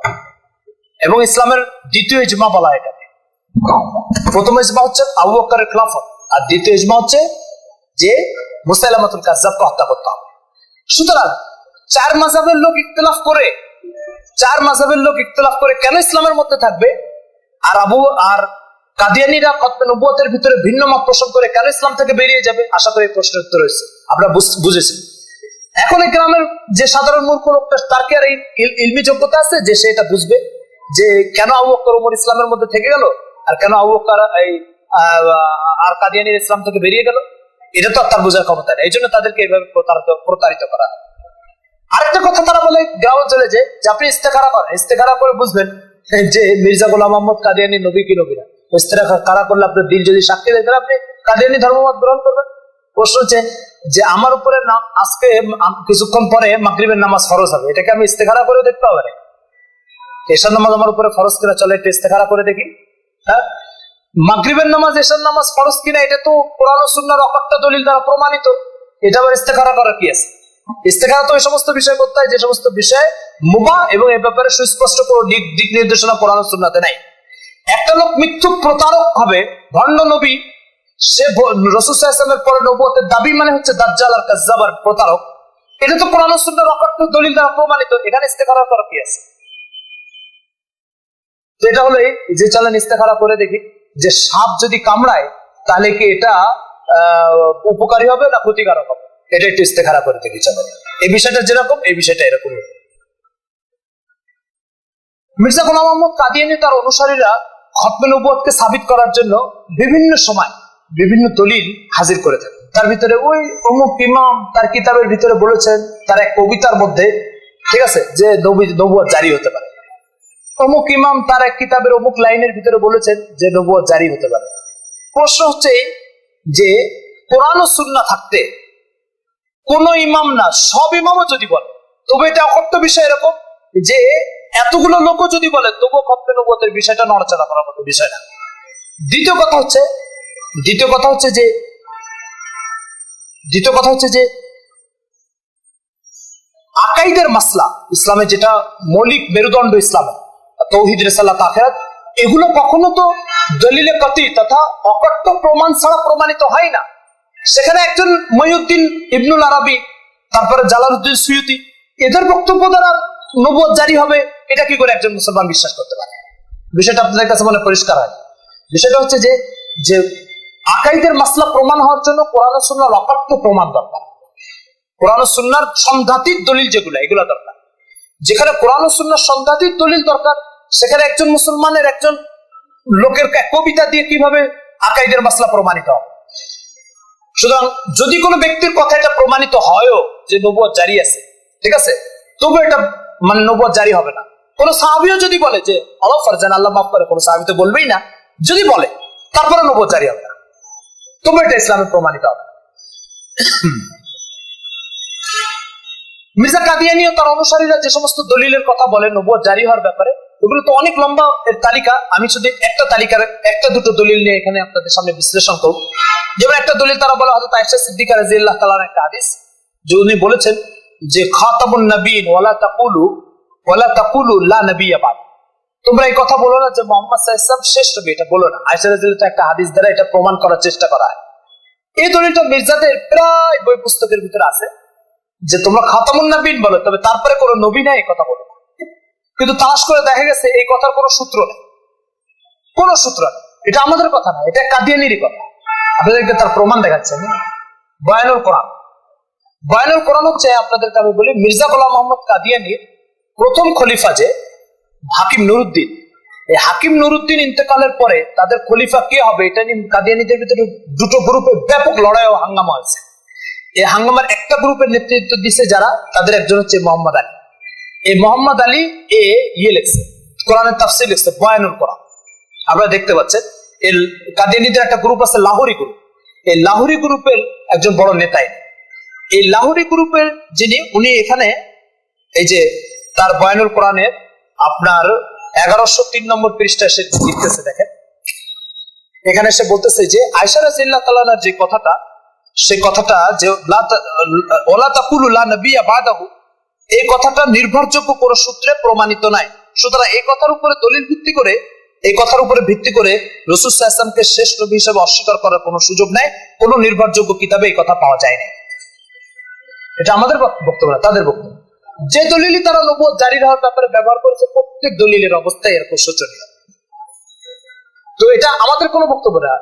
এবং ইসলামের দ্বিতীয় ইজমা বলা হয় এটাকে। প্রথম ইজমা হচ্ছে আবু বকরের খেলাফত, আর দ্বিতীয় ইজমা হচ্ছে যে মুসাইলামাতুল কাজ্জাবকে হত্যা করতে হবে। সুতরাং চার মাযহাবের লোক ইখতিলাফ করে কেন ইসলামের মধ্যে থাকবে? আর কাদিয়ানীরা খতমে নবুয়তের ভিতরে ভিন্ন মত পোষণ করে কেন ইসলাম থেকে বেরিয়ে যাবে? আশা করি এই প্রশ্নের উত্তর হয়েছে, আপনারা বুঝেছেন। এখন এই গ্রামের যে সাধারণ মূর্খ লোকটা, তার কি আর এই ইলমি যোগ্যতা আছে যে সে এটা বুঝবে যে কেন আবু বকর ওমর ইসলামের মধ্যে থেকে গেল আর কেন আবু বকর আর কাদিয়ানীর ইসলাম থেকে বেরিয়ে গেল? এটা তো তার বোঝার ক্ষমতা নেই। এই জন্য তাদেরকে এইভাবে প্রতারিত করা। আরেকটা কথা তারা বলে গ্রাম অঞ্চলে যে আপনি ইস্তেখারা করেন, ইস্তেখারা করে বুঝবেন যে মির্জা গোলাম মোহাম্মদ কাদিয়ানী নবী কি নবী না। ইস্তেখারা করলে আপনার দিল যদি সাক্ষী দেয় তাহলে আপনি কাদিয়ানী ধর্মমত গ্রহণ করবেন। প্রশ্ন হচ্ছে যে আমার উপরে আজকে কিছুক্ষণ পরে মাগরিবের নামাজ ফরজ হবে, এটাকে আমি ইস্তেখারা করে দেখতে হবে না? এশার নামাজ আমার উপরে ফরজ কিনা, চলে একটু ইস্তেখারা করে দেখি। হ্যাঁ, মাগরিবের নামাজ এশার নামাজ ফরজ কিনা এটা তো কোরআন ও সুন্নাহর অকাট্য দলিল দ্বারা প্রমাণিত। এটা আবার ইস্তেখারা করার কি আছে? ইস্তেখারা তো এই সমস্ত বিষয় করতে হয় যে সমস্ত বিষয় মুবাহ এবং এ ব্যাপারে সুস্পষ্ট কোনো দিক নির্দেশনা কোরআন ও সুন্নাহতে নাই। একটা লোক মিথ্যুক প্রতারক হবে, ভণ্ড নবী, সে রাসূল সাল্লাল্লাহু আলাইহি ওয়াসাল্লামের পরে নবুয়তের দাবি মানে হচ্ছে দাজ্জাল আর কাজ্জাব আর প্রতারক। এটা তো কোরআন ও সুন্নাহর অকাট্য দলিল দ্বারা প্রমাণিত। এখানে ইস্তেখারা করার কি আছে? তো এটা হলো যে চলেন ইস্তেখারা করে দেখি যে সাপ যদি কামড়ায় তাহলে কি এটা উপকারী হবে না ক্ষতিকারক হবে, এটা একটু ইস্তেখারা করে দেখি চলেন। এই বিষয়টা যেরকম এই বিষয়টা এরকম। মির্জা গোলাম মোহাম্মদ কাদিয়ানী তার অনুসারীরা খতমে নবুয়তকে সাবিত করার জন্য বিভিন্ন সময় বিভিন্ন দলিল হাজির করে থাকে। তার ভিতরে ওই অমুক ইমাম তার কিতাবের ভিতরে বলেছেন, তার এক কবিতার মধ্যে, ঠিক আছে, যে নবুয়ত জারি হতে পারে। অমুক ইমাম তার এক কিতাবের অমুক লাইনের ভিতরে বলেছেন যে নবুয়ত জারি হতে পারে। প্রশ্ন হচ্ছে যে কোরআন ও সুন্নাহ থাকতে কোন ইমাম না সব ইমামও যদি বলে তবে এটা অকট্য বিষয় এরকম যে এতগুলো লোকও যদি বলে তবুও খতমে নবুয়তের বিষয়টা নড়াচড়া করার মতো বিষয় না। দ্বিতীয় কথা হচ্ছে যে আকাইদের মাসলা, ইসলামে যেটা মৌলিক মেরুদণ্ড, ইসলামে তাওহীদ, রিসালাত, আখিরাত, এগুলো কখনো তো দলিলে কাতি তথা অকট্য প্রমাণ ছাড়া প্রমাণিত হয় না। সেখানে একজন মহিউদ্দিন ইবনুল আরবি, তারপরে জালালউদ্দিন সুয়ুতি, এদের বক্তব্য দ্বারা নবুয়ত জারি হবে, এটা কি করে একজন মুসলমান বিশ্বাস করতে পারে? বিষয়টা আপনাদের কাছে মনে পরিষ্কার হয়। বিষয়টা হচ্ছে যে আকাইদের মাসলা প্রমাণ হওয়ার জন্য কোরআন ও সুন্নাহর অকট্য প্রমাণ দরকার। কোরআন ও সুন্নাহর সংঘাতিক দলিল যেগুলো, এগুলো দরকার। যেখানে কোরআন ও সুন্নাহর সংঘাতিক দলিল দরকার, সেখানে একজন মুসলমানের একজন লোকের কবিতা দিয়ে কিভাবে আকাইদের মাসলা প্রমাণিত হবে? সুতরাং যদি কোনো ব্যক্তির কথা এটা প্রমাণিত হয়ও যে নবুয়ত জারি আছে, ঠিক আছে, তবু এটা মানে নবুয়ত জারি হবে না। কোন সাহাবীও যদি বলে যে আল্লাহ ফারজান, আল্লাহ মাফ করে, কোন সাহাবী তো বলবেই না, যদি বলে তারপরে নবুয়ত জারি হবে না, তবু এটা ইসলামে প্রমাণিত হবে। মির্জা কাদিয়ানী ও তার অনুসারীরা যে সমস্ত দলিলের কথা বলে নবুয়ত জারি হওয়ার ব্যাপারে, এগুলো তো অনেক লম্বা এর তালিকা। আমি শুধু একটা তালিকার একটা দুটো দলিল নিয়ে এখানে আপনাদের সামনে বিশ্লেষণ করব। যেমন একটা দলিল তারা বলে হযরত আয়েশা সিদ্দিকা রাদিয়াল্লাহু তাআলার একটা হাদিস, যে উনি বলেছেন যে খাতামুন নবীন ওয়ালা তাকুলু লা নাবিয়্যা বাদ, তোমরা এই কথা বলো না যে মুহাম্মদ সাল্লাল্লাহু আলাইহি ওয়াসাল্লাম শেষ নবী, এটা বলো না। আয়েশা রাদিয়াল্লাহু একটা হাদিস দ্বারা এটা প্রমাণ করার চেষ্টা করা হয়। এই দলিলটা মির্জাদের প্রায় বই পুস্তকের ভিতরে আছে যে তোমরা খাতামুন নবীন বলো, তবে তারপরে কোনো নবী নাই এই কথা বলো। কিন্তু তালাশ করে দেখা গেছে এই কথার কোনো সূত্র নেই, কোনো সূত্র নেই। এটা আমাদের কথা না, এটা কাদিয়ানীরই কথা। আপনাদেরকে তার প্রমাণ দেখাচ্ছেন বয়ানুল কোরআন। বয়ানুল কোরআন হচ্ছে, আপনাদেরকে আমি বলি, মির্জা গোলাম মোহাম্মদ কাদিয়ানীর প্রথম খলিফা যে হাকিম নুরউদ্দিন, এই হাকিম নুরউদ্দিন ইন্তেকালের পরে তাদের খলিফা কে হবে এটা নিয়ে কাদিয়ানীদের ভিতরে দুটো গ্রুপে ব্যাপক লড়াই ও হাঙ্গামা হয়েছে। এই হাঙ্গামার একটা গ্রুপের নেতৃত্ব দিচ্ছে যারা, তাদের একজন হচ্ছে মোহাম্মদ আলী। এই মোহাম্মদ আলী লিখছে কোরআনের তাফসীর, লিখছে বয়ানুল কোরআন। আপনারা দেখতে পাচ্ছেন এই কাদিয়ানীদের একটা গ্রুপ আছে লাহোরি গ্রুপ। এই লাহোরি গ্রুপের একজন বড় নেতাই, এই লাহোরি গ্রুপের যিনি, উনি এখানে এই যে তার বয়ানুল কোরআনের আপনার 1103 নম্বর পৃষ্ঠায় সে লিখতেছে, দেখেন এখানে সে বলতেছে যে আয়েশা রাদিয়াল্লাহু তাআলার যে কথাটা, সেই কথাটা যে ওয়ালা তাকুলু লা নাবিয়্যা বাদাহু, এই কথাটা নির্ভরযোগ্য কোন সূত্রে প্রমাণিত নাই। সুতরাং এই কথার উপরে দলিল ভিত্তি করে, এই কথার উপরে ভিত্তি করে রাসূল সাল্লাল্লাহু আলাইহি ওয়াসাল্লামকে শেষ নবী হিসেবে অস্বীকার করার কোনো সুযোগ নাই, কোনো নির্ভরযোগ্য কিতাবে এই কথা পাওয়া যায় না। এটা আমাদের বক্তব্য না, তাদের বক্তব্য। যে দলিলই তারা নবুয়ত জারি হওয়ার ব্যাপারে ব্যবহার করেছে, প্রত্যেক দলিলের অবস্থায় এরকম শোচনীয়। তো এটা আমাদের কোনো বক্তব্য না।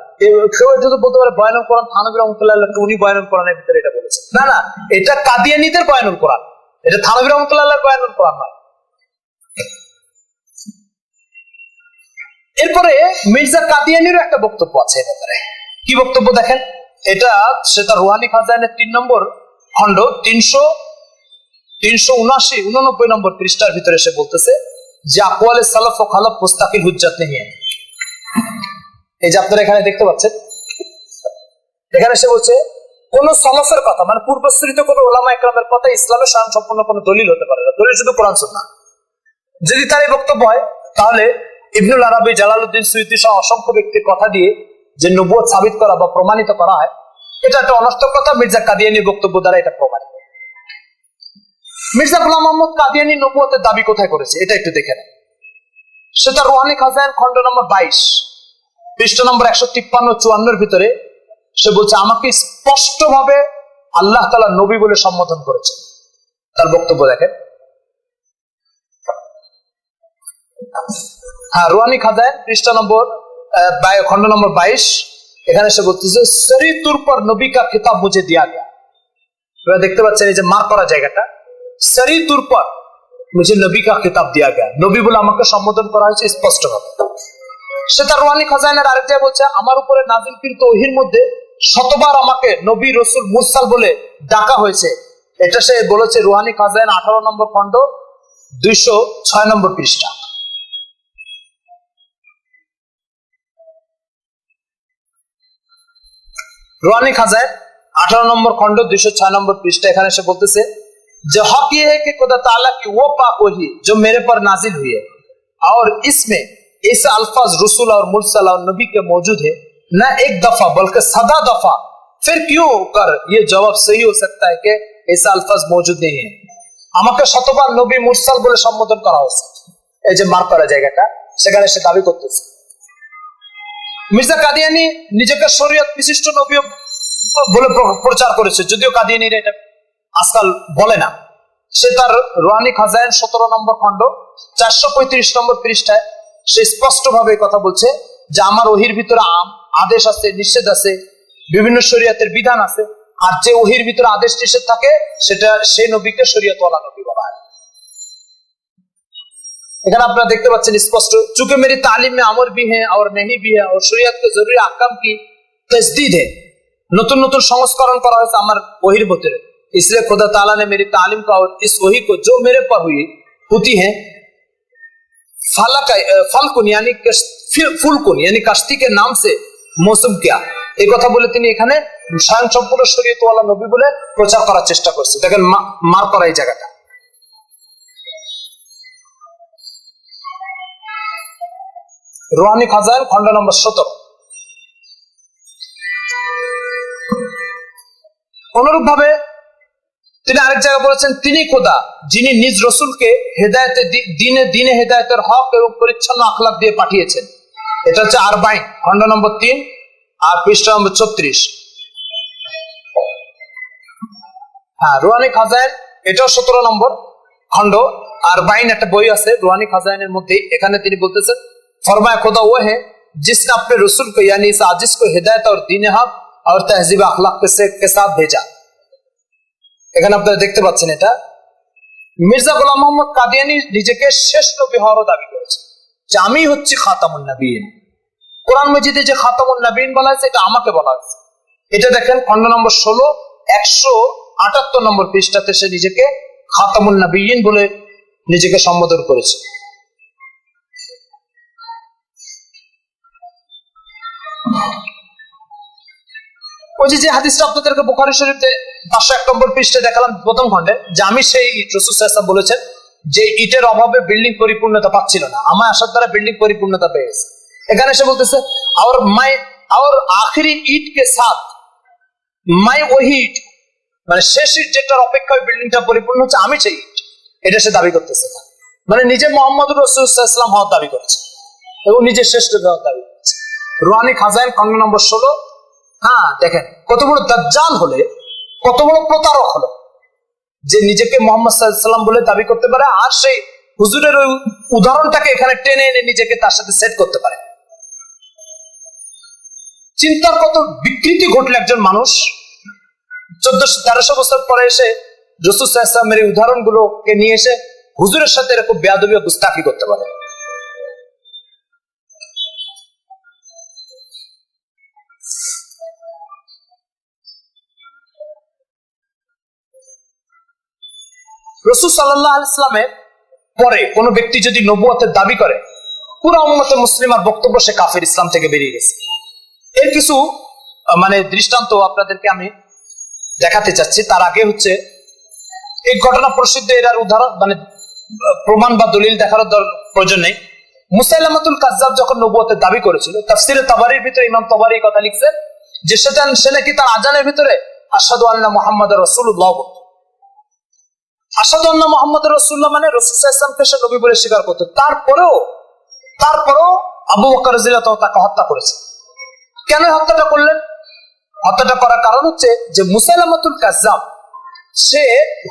কেউ যদি বলতে পারে বয়ানুল কোরআন থানভী রাহমাতুল্লাহ উনি বয়ানুল কোরআনের ভিতরে এটা বলেছেন, না না, এটা কাদিয়ানীদের বয়ানুল কোরআন, এটা থানভী রাহমাতুল্লাহ বয়ানুল কোরআন নয়। এরপরে মির্জা কাদিয়ানীরও একটা বক্তব্য আছে এ ব্যাপারে। কি বক্তব্য দেখেন, এটা সে তার রুহানি খাজাইনের 3 নম্বর খণ্ড 379 নম্বর পৃষ্ঠার ভিতরে সে বলতেছে যে আকওয়ালে সালাফ ও খালাফ মুস্তাকিল হুজ্জাত নেই। এই যে আপনারা এখানে দেখতে পাচ্ছেন, এখানে সে বলছে কোন সালাফের কথা, মানে পূর্বশ্রীত কোন উলামা ইকরামের কথা ইসলামের স্বয়ংসম্পূর্ণ কোন দলিল হতে পারে না, দলিল শুধু কোরআন সুন্নাহ। যদি তার এই বক্তব্য হয় তাহলে ইবনুল আরবি, জালালউদ্দিন সুয়ুতী সহ অসংখ্য ব্যক্তির কথা দিয়ে যে নবুয়ত সাবিত করা বা প্রমাণিত করা হয়, এটা একটা অনর্থক কথা। মির্জা কাদিয়ানির বক্তব্য দ্বারা এটা প্রমাণিত। মির্জা গোলাম মোহাম্মদ কাদিয়ানি নবুয়তের দাবি কোথায় করেছে এটা একটু দেখে নেন। সেটা রুহানি খাজাইন খন্ড নম্বর 22 পৃষ্ঠ নম্বর 153-54 ভিতরে সে বলছে, আমাকে স্পষ্ট ভাবে আল্লাহ তাআলা নবী বলে সম্বোধন করেছে। তার বক্তব্য দেখেন। হ্যাঁ, রুহানি খাজাইন পৃষ্ঠা নম্বর খন্ড নম্বর 22, এখানে সে বলতেছে, সরি তুর পর নবী কা কিতাব মুঝে দিয়া গয়া। আপনারা দেখতে পাচ্ছেন এই যে মার করা জায়গাটা, সরি তুর পর মুঝে নবী কা কিতাব দিয়া গয়া, নবী বলে আমাকে সম্বোধন করা হয়েছে স্পষ্ট ভাবে। সে তার রুহানি খাজাইনের আরেক জায়গায় বলছে, আমার উপরে নাযিলকৃত ওহীর মধ্যে শতবার আমাকে নবী, রাসূল, মুরসাল বলে ডাকা হয়েছে। এটা সে বলেছে রুহানি খাজাইন 18 নম্বর খন্ড 206 নম্বর পৃষ্ঠা। রুহানি খাজাইন 18 নম্বর খন্ড 206 নম্বর पृष्ठ এখানে সে বলতেছে যে हक ये है कि खुदा ताला की वो पाक वही जो मेरे पर नाजिल हुई है और इसमें ऐसे अल्फाज रसूल और मुरसल और नबी के मौजूद है, न एक दफा बल्कि सदा दफा। फिर क्यों कर ये जवाब सही हो सकता है कि ऐसा अल्फाज मौजूद नहीं है। আমাকে শতবার নবী, মুরসাল বলে সম্বোধন করা হয়েছে। এই যে মার করা জায়গাটা, সেখানে সে দাবি করতেছে। মির্জা কাদিয়ানি নিজেকে শরীয়ত বিশিষ্ট নবী বলে প্রচার করেছে, যদিও কাদিয়ানিরা এটা আজকাল বলে না। সে তার রুহানি খাজাইন 17 নম্বর খন্ড 435 নম্বর পৃষ্ঠায় সে স্পষ্ট ভাবে কথা বলছে যে আমার ওহির ভিতরে আদেশ আছে, নিষেধ আছে, বিভিন্ন শরীয়তের বিধান আছে, আর যে ওহির ভিতরে আদেশ নিষেধ থাকে সেটা সেই নবীকে শরীয়তওয়ালা নবী বলা হয়। এখানে আপনারা দেখতে পাচ্ছেন স্পষ্ট, चूंकि मेरी तालीम में अमर भी है और नहीं भी है और शरीयत के जरूरी अहकाम की तजदीद है, नতুন नতুन সংস্করণ করা হয়েছে আমার ওহির ভিতরে, इसलिए खुदा ताला ने मेरी तालीम का और इस वही को जो मेरे पर हुई होती है फलकुन यानी फुलकुन यानी कश्ती के नाम से मौसम किया। এই কথা বলে তিনি এখানে স্বয়ং সম্পূর্ণ শরীয়তওয়ালা নবী বলে প্রচার করার চেষ্টা করছে। দেখেন মার করা এই জায়গাটা। রুহানি খাজাইন খন্ড নম্বর 17। অনুরূপ ভাবে তিনি আরেক জায়গায় বলেছেন, তিনি খোদা যিনি নিজ রসুলকে হেদায়েতে দিনে হেদায়েতের হক এবং পরিচ্ছন্ন আখলাক দিয়ে পাঠিয়েছেন। এটা হচ্ছে আরবাইন খন্ড নম্বর 3 আর পৃষ্ঠা নম্বর 34। হ্যাঁ, রুহানি খাজাইন এটাও 17 নম্বর খন্ড। আরবাইন একটা বই আছে রুহানি খাজাইনের মধ্যে, এখানে তিনি বলতেছেন, फरमाया खुदा वो है जिसने अपने रसूल को यानी इस आजिज को हिदायत और दीन हक और तहजीब अखलाक के साथ भेजा। এখানে আপনারা দেখতে পাচ্ছেন এটা। মির্জা গোলাম মোহাম্মদ কাদিয়ানি নিজেকে শেষ নবী হওয়ার দাবি করেছে যে আমি হচ্ছি খাতামুন নবীন। কোরআন মাজিদে যে খাতামুন নবীন বলা হয়েছে এটা আমাকে বলা হয়েছে। এটা দেখেন খন্ড নম্বর 16 178 নম্বর পৃষ্ঠাতে সে নিজেকে খাতামুন নবীন বলে নিজেকে সম্বোধন করেছে। ওই যে হাদিসটা আপনাদেরকে বুখারী শরীফে 501 নম্বর পৃষ্ঠায় দেখালাম প্রথম খণ্ডে, যে আমি সেই ইট, রাসূল সাল্লাল্লাহু আলাইহি ওয়াসাল্লাম বলেছেন যে ইটের অভাবে বিল্ডিং পরিপূর্ণতা পাচ্ছিল না, আমার আসার দ্বারা বিল্ডিং পরিপূর্ণতা পেয়েছে। এখানে সে বলতেছে और आखिरी ईट के साथ मैं वही ईट, মানে শেষ ইট যেটার অপেক্ষায় বিল্ডিংটা পরিপূর্ণ হচ্ছে আমি সেই ইট, এটা সে দাবি করতেছে। মানে নিজে মুহাম্মদুর রাসূল সাল্লাল্লাহু আলাইহি ওয়াসাল্লাম হওয়ার দাবি করছে এবং নিজে শ্রেষ্ঠ হওয়ার দাবি করছে। রুহানি খাজাইন খন্ড নম্বর 16। হ্যাঁ, দেখেন কত বড় দাজ্জাল হলে, কত বড় প্রতারক হলো যে নিজেকে মুহাম্মদ সাল্লাল্লাহু আলাইহি ওয়াসাল্লাম বলে দাবি করতে পারে, আর সেই হুজুরের ওই উদাহরণটাকে এখানে টেনে এনে নিজেকে তার সাথে সেট করতে পারে। চিন্তার কত বিকৃতি ঘটলে একজন মানুষ 1400-1300 বছর পরে এসে রাসূল সাল্লাল্লাহু আলাইহি ওয়াসাল্লামের এই উদাহরণগুলোকে নিয়ে এসে হুজুরের সাথে এরকম বেয়াদবি ও গুস্তাখি করতে পারে। রাসূল সাল্লাল্লাহু আলাইহি ওয়াসাল্লামের পরে কোন ব্যক্তি যদি নবুয়তের দাবি করে, পুরো উম্মতে মুসলিমার বক্তব্য সে কাফের, ইসলাম থেকে বেরিয়ে গেছে। এর কিছু মানে দৃষ্টান্ত আপনাদেরকে আমি দেখাতে চাচ্ছি। তার আগে হচ্ছে এই ঘটনা প্রসিদ্ধ, এর উদাহরণ মানে প্রমাণ বা দলিল দেখার প্রয়োজন নেই। মুসাইলামাতুল কাজ্জাব যখন নবুয়তের দাবি করেছিল, তাফসিরে তাবারির ভিতরে ইমাম তাবারি এই কথা লিখছেন যে সে নাকি তার আজানের ভিতরে আশহাদু আন্না মুহাম্মাদুর রাসূলুল্লাহ বলতো। আশহাদু আন্না মুহাম্মাদুর রাসূলুল্লাহ মানে রাসূল সাল্লাল্লাহু আলাইহি ওয়াসাল্লামকে সে নবী বলে স্বীকার করতো। তারপরেও আবু বকর রাদিয়াল্লাহু তাআলা তাকে হত্যা করেছে। কেন হত্যাটা করলেন? হত্যাটা করার কারণ হচ্ছে যে মুসাইলামাতুল কাজ্জাব সে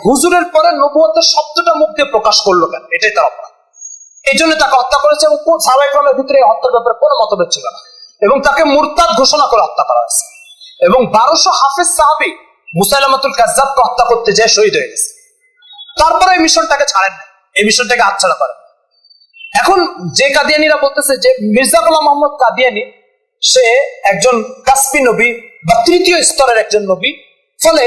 হুজুরের পরে নবুয়তের শব্দটা মুখ দিয়ে প্রকাশ করলো কেন, এটাই তার অপরাধ। এই জন্য তাকে হত্যা করেছে এবং সাহাবায়ে কেরামের ভিতরে হত্যার ব্যাপারে কোনো মতভেদ ছিল না এবং তাকে মুরতাদ ঘোষণা করে হত্যা করা হয়েছে। এবং 1200 হাফেজ সাহাবী মুসাইলামাতুল কাজ্জাবকে হত্যা করতে যেয়ে শহীদ হয়ে গেছে। তারপরে এই মিশনটাকে ছাড়েন না, এই মিশনটাকে হাতছাড়া করেন। এখন যে কাদিয়ানীরা বলতেছে যে মির্জা গোলাম মোহাম্মদ কাদিয়ানী সে একজন কাসবি নবী বা তৃতীয় স্তরের একজন নবী, ফলে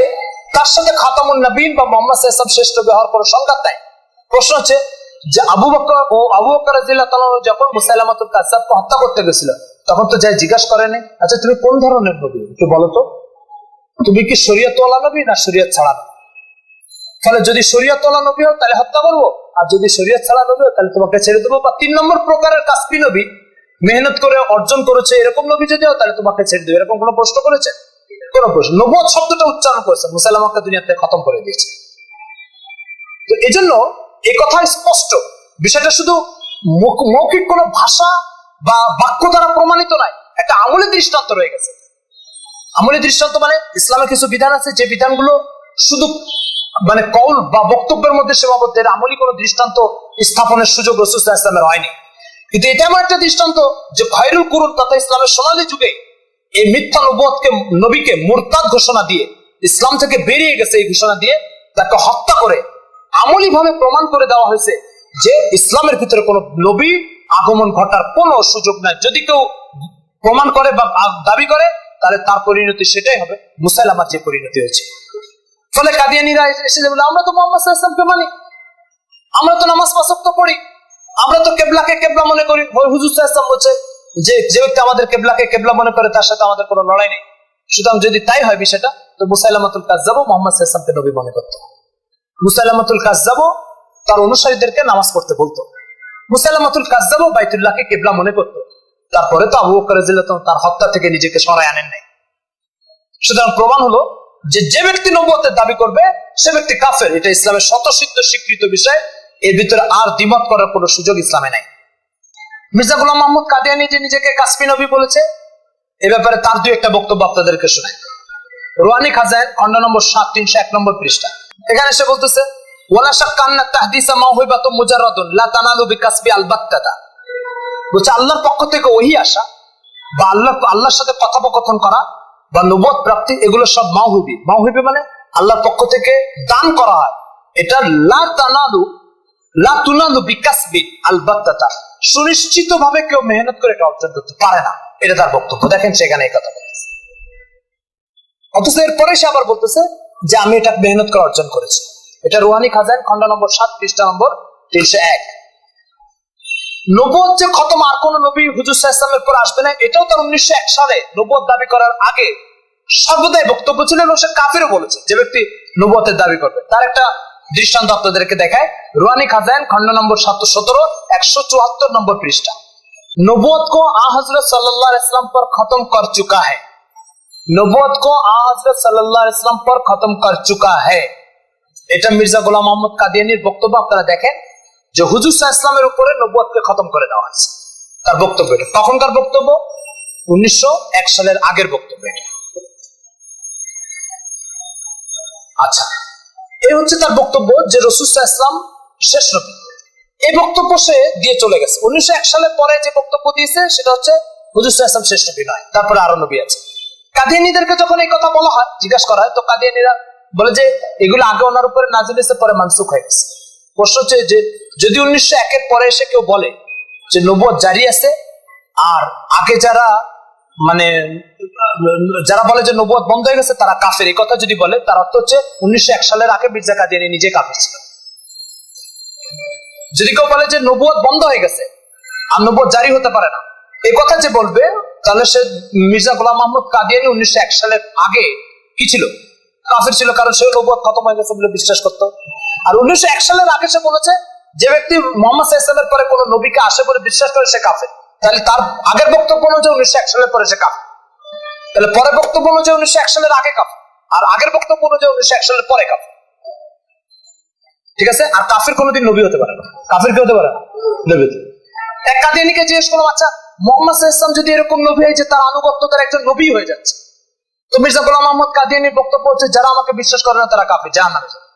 তার সাথে খাতামুন নবীন বা মুহাম্মদ সাল্লাল্লাহু আলাইহি ওয়াসাল্লাম শ্রেষ্ঠ হওয়ার কোনো সংঘাত নাই। প্রশ্ন হচ্ছে যে আবু বকর রাদিয়াল্লাহু তাআলা যখন মুসাইলামাতুল কাজ্জাবকে হত্যা করতে গেছিল তখন তো যাই জিজ্ঞাসা করেনি, আচ্ছা তুমি কোন ধরনের নবী একটু বলো তো, তুমি কি শরীয়তওয়ালা নবী না শরীয়ত ছাড়া নবী? ফলে যদি শরীয়তওয়ালা নবী হও তাহলে হত্যা করবো, আর যদি শরীয়ত ছাড়া নবী হও তাহলে তোমাকে ছেড়ে দেবো। বা 3 নম্বর প্রকারের কাসবি নবী, মেহনত করে অর্জন করেছে এরকম নবী যদি হও তাহলে তোমাকে ছেড়ে দেবে, এরকম কোনো প্রশ্ন করেছে? কোন প্রশ্ন। নবুয়ত শব্দটা উচ্চারণ করেছে, মুসাইলামাকে দুনিয়াতে খতম করে দিয়েছে। তো এই জন্য এই কথা স্পষ্ট, বিষয়টা শুধু মৌখিক কোনো ভাষা বা বাক্য দ্বারা প্রমাণিত নয়, একটা আমলি দৃষ্টান্ত রয়ে গেছে। আমলি দৃষ্টান্ত মানে ইসলামের কিছু বিধান আছে যে বিধানগুলো শুধু মানে কওল বা বক্তব্যের মধ্যে সীমাবদ্ধ, এর আমলি কোনো দৃষ্টান্ত স্থাপনের সুযোগ রাসূল সাল্লাল্লাহু আলাইহি ওয়াসাল্লামের হয়নি। কিন্তু এটা এমন একটা দৃষ্টান্ত যে খায়রুল কুরুন তথা ইসলামের সোনালী যুগে এই মিথ্যা নবীকে মুরতাদ ঘোষণা দিয়ে ইসলাম থেকে বেরিয়ে গেছে, এই ঘোষণা দিয়ে তাকে হত্যা করে আমলি ভাবে প্রমাণ করে দেওয়া হয়েছে যে ইসলামের ভিতরে কোন নবী আগমন ঘটার কোনো সুযোগ নাই। যদি কেউ প্রমাণ করে বা দাবি করে তাহলে তার পরিণতি সেটাই হবে মুসাইলামার যে পরিণতি হয়েছে। ফলে কাদিয়ানীরা এসে বলে আমরা তো মুহাম্মদ সাল্লাল্লাহু আলাইহি ওয়াসাল্লামকে মানি, আমরা তো নামাজ পাঁচ ওয়াক্ত পড়ি, আমরা তো কেবলাকে কেবলা মনে করি। হুজুর সাল্লাল্লাহু আলাইহি ওয়াসাল্লাম বলছে যে ব্যক্তি আমাদের কেবলাকে কেবলা মনে করে তার সাথে আমাদের কোনো লড়াই নেই। সুতরাং যদি তাই হয় বিষয়টা, তো মুসাইলামাতুল কাজ্জাবও মুহাম্মদ সাল্লাল্লাহু আলাইহি ওয়াসাল্লামকে নবী মনে করত। মুসাইলামাতুল কাজ্জাবও তার অনুসারীদেরকে নামাজ পড়তে বলতো। মুসাইলামাতুল কাজ্জাবও বাইতুল্লাহকে কিবলা মনে করত। তারপরে তো আবু বকর রাদিয়াল্লাহু তাআলা তার হত্যা থেকে নিজেকে সরায় আনেন নাই। সুতরাং প্রমাণ হলো যে ব্যক্তি নবুয়তের দাবি করবে সে ব্যক্তি কাফের, এটা ইসলামের স্বতঃসিদ্ধ স্বীকৃত বিষয়, এর ভিতরে আর দ্বিমত করার কোনো সুযোগ ইসলামে নাই। মির্জা গোলাম মোহাম্মদ কাদিয়ানী যে নিজেকে কাসবি নবী বলেছে, এ ব্যাপারে তার দুই একটা বক্তব্য আপনাদেরকে শোনাই। রুহানি খাজাইন খন্ড নম্বর 7 301 নম্বর পৃষ্ঠা, এখানে সে বলতেছে ওয়ালা শাক্কা আন্না তাহদিসা মাওহিবাতুম মুজাররাদুন লা তানালু বিকাসবি আলবাত্তাতা। বলছে আল্লাহর পক্ষ থেকে ওহী আসা বা আল্লাহর সাথে কথোপকথন করা বা নবুয়ত প্রাপ্তি, এগুলো সব মাওহিবি। মাওহিবি মানে আল্লাহর পক্ষ থেকে দান করা হয়, এটা লা তুনালু বিকাসবি আলবাত্তাতা, সুনিশ্চিত ভাবে কেউ মেহনত করে এটা অর্জন করতে পারে না, এটা তার বক্তব্য। দেখেন সেখানে এই কথা বলতেছে, অথচ এরপরে সে আবার বলতেছে যে আমি এটা মেহনত করে অর্জন করেছি। এটা রুহানি খাজাইন খন্ড নম্বর 7 পৃষ্ঠা নম্বর 301। নবুয়ত যে খতম আর কোন নবী হুজুর সাল্লাল্লাহু আলাইহি ওয়াসাল্লামের পর আসবে না, এটাও তার 1901 সালে নবুয়ত দাবি করার আগে সর্বদাই বক্তব্য ছিল এবং সে কাফিরও বলেছে যে ব্যক্তি নবুয়তের দাবি করবে। তার একটা দৃষ্টান্ত আপনাদেরকে দেখায়, রুহানি খাজাইন খন্ড নম্বর 717 174 নম্বর পৃষ্ঠা। नबूवत को आ हजरत सल्लल्लाहु अलैहि वसल्लम पर खत्म कर चुका है, नबूवत को आ हजरत सल्लल्लाहु अलैहि वसल्लम पर खत्म कर चुका है। এটা মির্জা গোলাম মোহাম্মদ কাদিয়ানীর বক্তব্য। আপনারা দেখেন যে হুজুর সাল্লাল্লাহু আলাইহি ওয়াসাল্লামের উপরে নবুয়তকে খতম করে দেওয়া হয়েছে, তার বক্তব্য এটা। তখনকার বক্তব্য 1901 সালের আগের বক্তব্য এটা। আচ্ছা, এই হচ্ছে তার বক্তব্য যে রাসূল সাল্লাল্লাহু আলাইহি ওয়াসাল্লাম শেষ নবী। এই বক্তব্য সে দিয়ে চলে গেছে। 1901 সালের পরে যে বক্তব্য দিয়েছে সেটা হচ্ছে হুজুর সাল্লাল্লাহু আলাইহি ওয়াসাল্লাম শেষ নবী নয়, তারপরে আরো নবী আছে। কাদিয়ানীদেরকে যখন এই কথা বলা হয়, জিজ্ঞাসা করা হয়, তো কাদিয়ানীরা বলে যে এগুলো আগে ওনার উপরে নাযিল হয়েছে, পরে মানসুখ হয়ে গেছে। প্রশ্ন হচ্ছে যে যদি 1901 এর পরে এসে কেউ বলে যে নবুয়ত জারি আছে, আর আগে যারা বলে যে নবুয়ত বন্ধ হয়ে গেছে তারা কাফের, এই কথা যদি বলে তার অর্থ হচ্ছে 1901 সালের আগে মির্জা কাদিয়ানী নিজে কাফের ছিল। যদি কেউ বলে যে নবুয়ত বন্ধ হয়ে গেছে আর নবুয়ত জারি হতে পারে না, এই কথা যে বলবে তাহলে সে মির্জা গোলাম মোহাম্মদ কাদিয়ানী 1901 সালের আগে কি ছিল? কাফের ছিল, কারণ সে নবুয়ত খতম হয়ে গেছে বলে বিশ্বাস করতো। আর 1901 সালের আগে সে বলেছে যে ব্যক্তি মোহাম্মদ সাল্লাল্লাহু আলাইহি ওয়াসাল্লামের পরে কোন নবীকে আসে বলে বিশ্বাস করে সে কাফের, তাহলে তার আগের বক্তব্য অনুযায়ী 1901 সালের পরে সে কাফের, তাহলে পরের বক্তব্য অনুযায়ী 1901 সালের আগে কাফের, আর আগের বক্তব্য অনুযায়ী 1901 সালের পরে কাফের। ঠিক আছে? আর কাফের কোনোদিন নবী হতে পারে না। কাফের কি হতে পারে না? নবী। এক কাদিয়ানীকে জিজ্ঞেস করলাম, আচ্ছা মোহাম্মদ সাল্লাল্লাহু আলাইহি ওয়াসাল্লাম যদি এরকম নবী হয় যে তার আনুগত্য তার একজন নবী হয়ে যাচ্ছে, তো মির্জা গোলাম আহমদ কাদিয়ানীর বক্তব্য হচ্ছে যারা আমাকে বিশ্বাস করে না তারা কাফের, জাহান্নামে যাবে।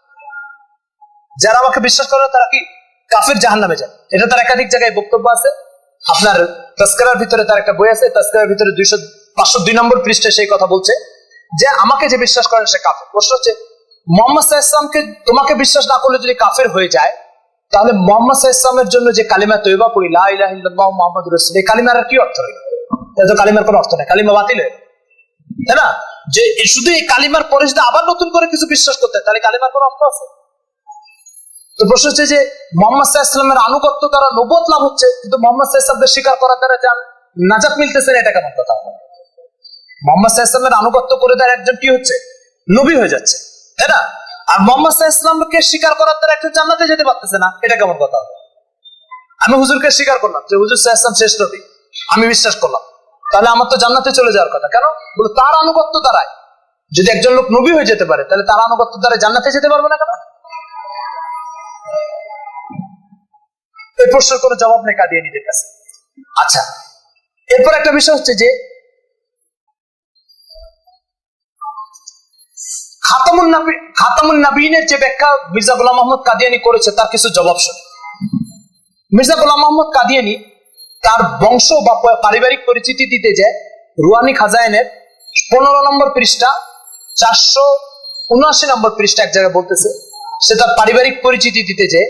যারা আমাকে বিশ্বাস করে না তারা কি? কাফের, জাহান্নামে যাবে। এটা তার একাধিক জায়গায় বক্তব্য আছে। আপনার তাসকিরার ভিতরে তার একটা বই আছে, তাসকিরার ভিতরে 502 নম্বর পৃষ্ঠায় সেই কথা বলছে যে আমাকে যে বিশ্বাস করে সে কাফের। প্রশ্ন হচ্ছে মুহাম্মদ সাল্লাল্লাহু আলাইহি ওয়াসাল্লামকে তোমাকে বিশ্বাস না করলে যদি কাফের হয়ে যায়, তাহলে মুহাম্মদ সাল্লাল্লাহু আলাইহি ওয়াসাল্লামের জন্য যে কালিমা তয়বা পড়ি, লা ইলাহা ইল্লাল্লাহু মুহাম্মাদুর রাসূলুল্লাহ, এই কালিমার আর কি অর্থ হলো? এটা তো কালিমার কোনো অর্থ নাই, কালিমা বাতিল হয়ে, তাই না? যে শুধু এই কালিমার পরে যদি আবার নতুন করে কিছু বিশ্বাস করতে তাহলে কালিমার কোনো অর্থ আছে? তো প্রশ্ন হচ্ছে যে মুহাম্মদ সাল্লাল্লাহু আলাইহি ওয়াসাল্লামের আনুগত্য দ্বারা নবুয়ত লাভ হচ্ছে, কিন্তু মুহাম্মদ সাল্লাল্লাহু আলাইহি ওয়াসাল্লামকে স্বীকার করার দ্বারা যে নাজাত মিলতেছে না, এটা কেমন কথা? মুহাম্মদ সাল্লাল্লাহু আলাইহি ওয়াসাল্লামের আনুগত্য করে দ্বারা একজন কি হচ্ছে? নবী হয়ে যাচ্ছে, তাই না? আর মুহাম্মদ সাল্লাল্লাহু আলাইহি ওয়াসাল্লামকে স্বীকার করার দ্বারা একজন জান্নাতে যেতে পারতেছে না, এটা কেমন কথা? আমি হুজুরকে স্বীকার করলাম যে হুজুর সাল্লাল্লাহু আলাইহি ওয়াসাল্লাম শ্রেষ্ঠ নবী, আমি বিশ্বাস করলাম, তাহলে আমার তো জান্নাতে চলে যাওয়ার কথা। কেন? বলে তার আনুগত্য দ্বারাই যদি একজন লোক নবী হয়ে যেতে পারে, তাহলে তার আনুগত্য দ্বারা জান্নাতে যেতে পারবে না কেন? এই প্রশ্নের কোনো জবাব নেই কাদিয়ানীদের কাছে। আচ্ছা, এরপর একটা বিষয় হচ্ছে যে খাতামুন নবীনের যে ব্যাখ্যা মির্জা গোলাম আহমদ কাদিয়ানী করেছে তার কিছু জবাব শুনে। মির্জা গোলাম আহমদ কাদিয়ানী তার বংশ বা পারিবারিক পরিচিতি দিতে যায় রুহানি খাজাইনের 15 নম্বর পৃষ্ঠা 479 নম্বর পৃষ্ঠা এক জায়গায় বলতেছে, সে তার পারিবারিক পরিচিতি দিতে যায়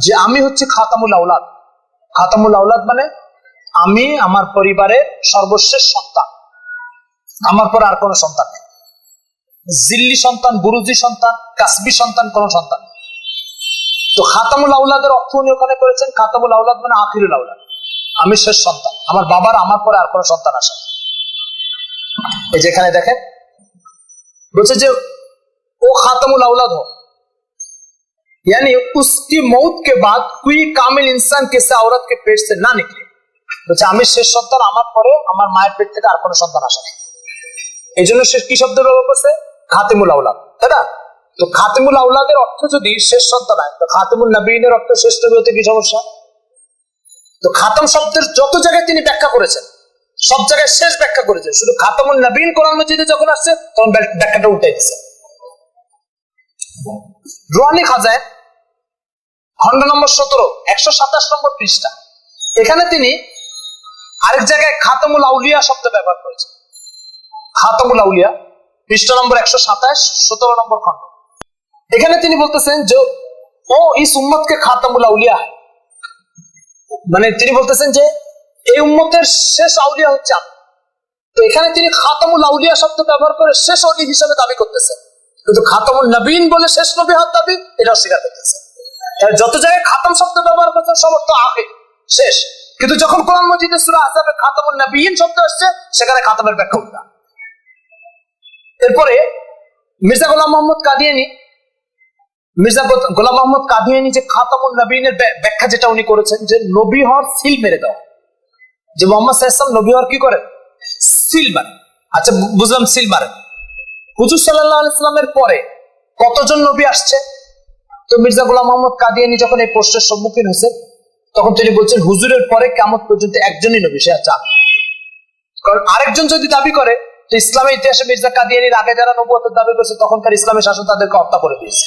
যে আমি হচ্ছে খাতামুল আওলাদ। খাতামুল আওলাদ মানে আমি আমার পরিবারের সর্বশেষ সন্তান, আমার পর আর কোনো সন্তান নেই। জিল্লি সন্তান, বুরুজি সন্তান, কাসবি সন্তান, কোন সন্তান। তো খাতামুল আওলাদের অর্থ উনি ওখানে করেছেন, খাতামুল আওলাদ মানে আখিরুল আওলাদ, আমি শেষ সন্তান, আমার বাবার আমার পরে আর কোনো সন্তান আসে। এই যেখানে দেখেন বলছে যে ও খাতামুল আওলাদ हो, यानी उसकी मौत के बाद कोई कामिल इंसान किसी औरत के पेट से ना निकले। বলছে আমি শেষ সন্তান, আমার পরে আমার মায়ের পেট থেকে আর কোনো সন্তান আসে না। এই জন্য সে কি শব্দ ব্যবহার করছে? খাতিমুল আওলাদ, তাই না? তো খাতিমুল আওলাদের অর্থ যদি শেষ সন্তান হয়, তো খাতিমুল নবীনের অর্থ শেষ নবী হতে কি সমস্যা? তো খাতাম শব্দের যত জায়গায় তিনি ব্যাখ্যা করেছেন সব জায়গায় শেষ ব্যাখ্যা করেছেন, শুধু খাতামুল নবীন কোরআন মাজিদে যখন আসছে তখন ব্যাখ্যাটা উল্টাই দিয়েছে। রুহানি খাজাইন খন্ড নম্বর 17 127 নম্বর পৃষ্ঠা, এখানে তিনি আরেক জায়গায় খাতামুল আউলিয়া শব্দ ব্যবহার করেছেন। খাতামুল আউলিয়া পৃষ্ঠা নম্বর 127 17 নম্বর খন্ড, এখানে তিনি বলতেছেন যে ও ইস উম্মতকে খাতামুল আউলিয়া, মানে তিনি বলতেছেন যে এই উম্মতের শেষ আউলিয়া হচ্ছে আমি। তো এখানে তিনি খাতামুল আউলিয়া শব্দ ব্যবহার করে শেষ ওলি হিসেবে দাবি করতেছেন, কিন্তু খাতামুল নবীন বলে শেষ নবী হওয়ার দাবি এটা অস্বীকার করতেছে। যত জায়গায় খাতাম শব্দ ব্যবহার করছেন সব অর্থ আখির, শেষ, কিন্তু যখন কোরআন মাজিদে সূরা আহজাবে খাতামুন নবিয়্যিন শব্দ আসছে সেখানে খাতামের ব্যাখ্যা উল্টা। এরপরে মির্জা গোলাম মোহাম্মদ কাদিয়ানী যে খাতামুন নবিয়্যিনের ব্যাখ্যা যেটা উনি করেছেন যে নবী হওয়ার সিল মেরে দাও, যে মুহাম্মদ সাল্লাল্লাহু আলাইহি ওয়াসাল্লাম নবী হওয়ার কি করে? সিল মারে। আচ্ছা বুঝলাম, সিল মারে। হুজুর সাল্লাল্লাহু আলাইহি ওয়াসাল্লামের পরে কতজন নবী আসছে? তো মির্জা গোলাম মোহাম্মদ কাদিয়ানী যখন এই প্রশ্নের সম্মুখীন হয়েছে তখন তিনি বলছেন হুজুরের পরে কিয়ামত পর্যন্ত একজনই নবী, সে হচ্ছে আমি। কারণ আরেকজন যদি দাবি করে তো ইসলামের ইতিহাসে মির্জা কাদিয়ানীর আগে যারা নবুয়তের দাবি করছে তখনকার ইসলামের শাসন তাদেরকে হত্যা করে দিয়েছে,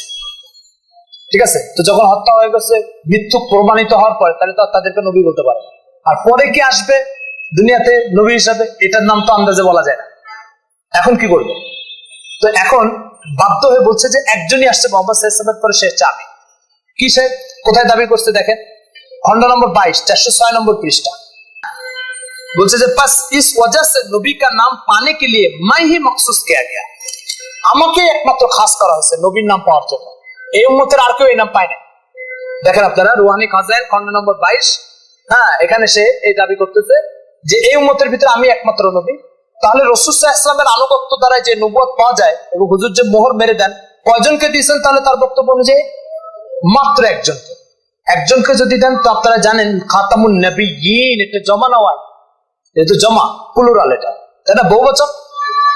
ঠিক আছে? তো যখন হত্যা হয়ে গেছে, মৃত্যু প্রমাণিত হওয়ার পরে, তাহলে তো তাদেরকে নবী বলতে পারে। আর পরে কি আসবে দুনিয়াতে নবী হিসাবে, এটার নাম তো আন্দাজে বলা যায় না। এখন কি করবে? তো এখন বাধ্য হয়ে বলছে যে একজনই আসছে মুহাম্মদ সাল্লাল্লাহু আলাইহি ওয়াসাল্লামের পরে, সে হচ্ছে আমি। কি সে কোথায় দাবি করছে দেখেন, খন্ড নম্বর 22 406 নম্বর পৃষ্ঠা বলছে যে পাস ইস ওয়াজহ সে নবী কা নাম পানে কে লিয়ে मैं ही मखसूस किया गया, আমাকে একমাত্র খাস করা হয়েছে নবীর নাম পাওয়ার জন্য, এই উম্মতের আর কেউ এই নাম পায় না। দেখেন আপনারা রুহানি খাজাইন খন্ড নম্বর 22, হ্যাঁ, এখানে সে এই দাবি করতেছে যে এই উম্মতের ভিতরে আমি একমাত্র নবী। তাহলে রাসূল সাল্লাল্লাহু আলাইহি ওয়াসাল্লামের আনুগত্য দ্বারা যে নবুয়ত পাওয়া যায় এবং হুজুর যে মোহর মেরে দেন কয়জনকে দিয়েছেন? তাহলে তার বক্তব্য অনুযায়ী মাত্র একজনকে। একজনকে যদি দেন তো আপনারা জানেন খাতামুন নবিয়্যিন, এটা জমা না হয়, এটা জমা প্লুরাল, এটা বহুবচন।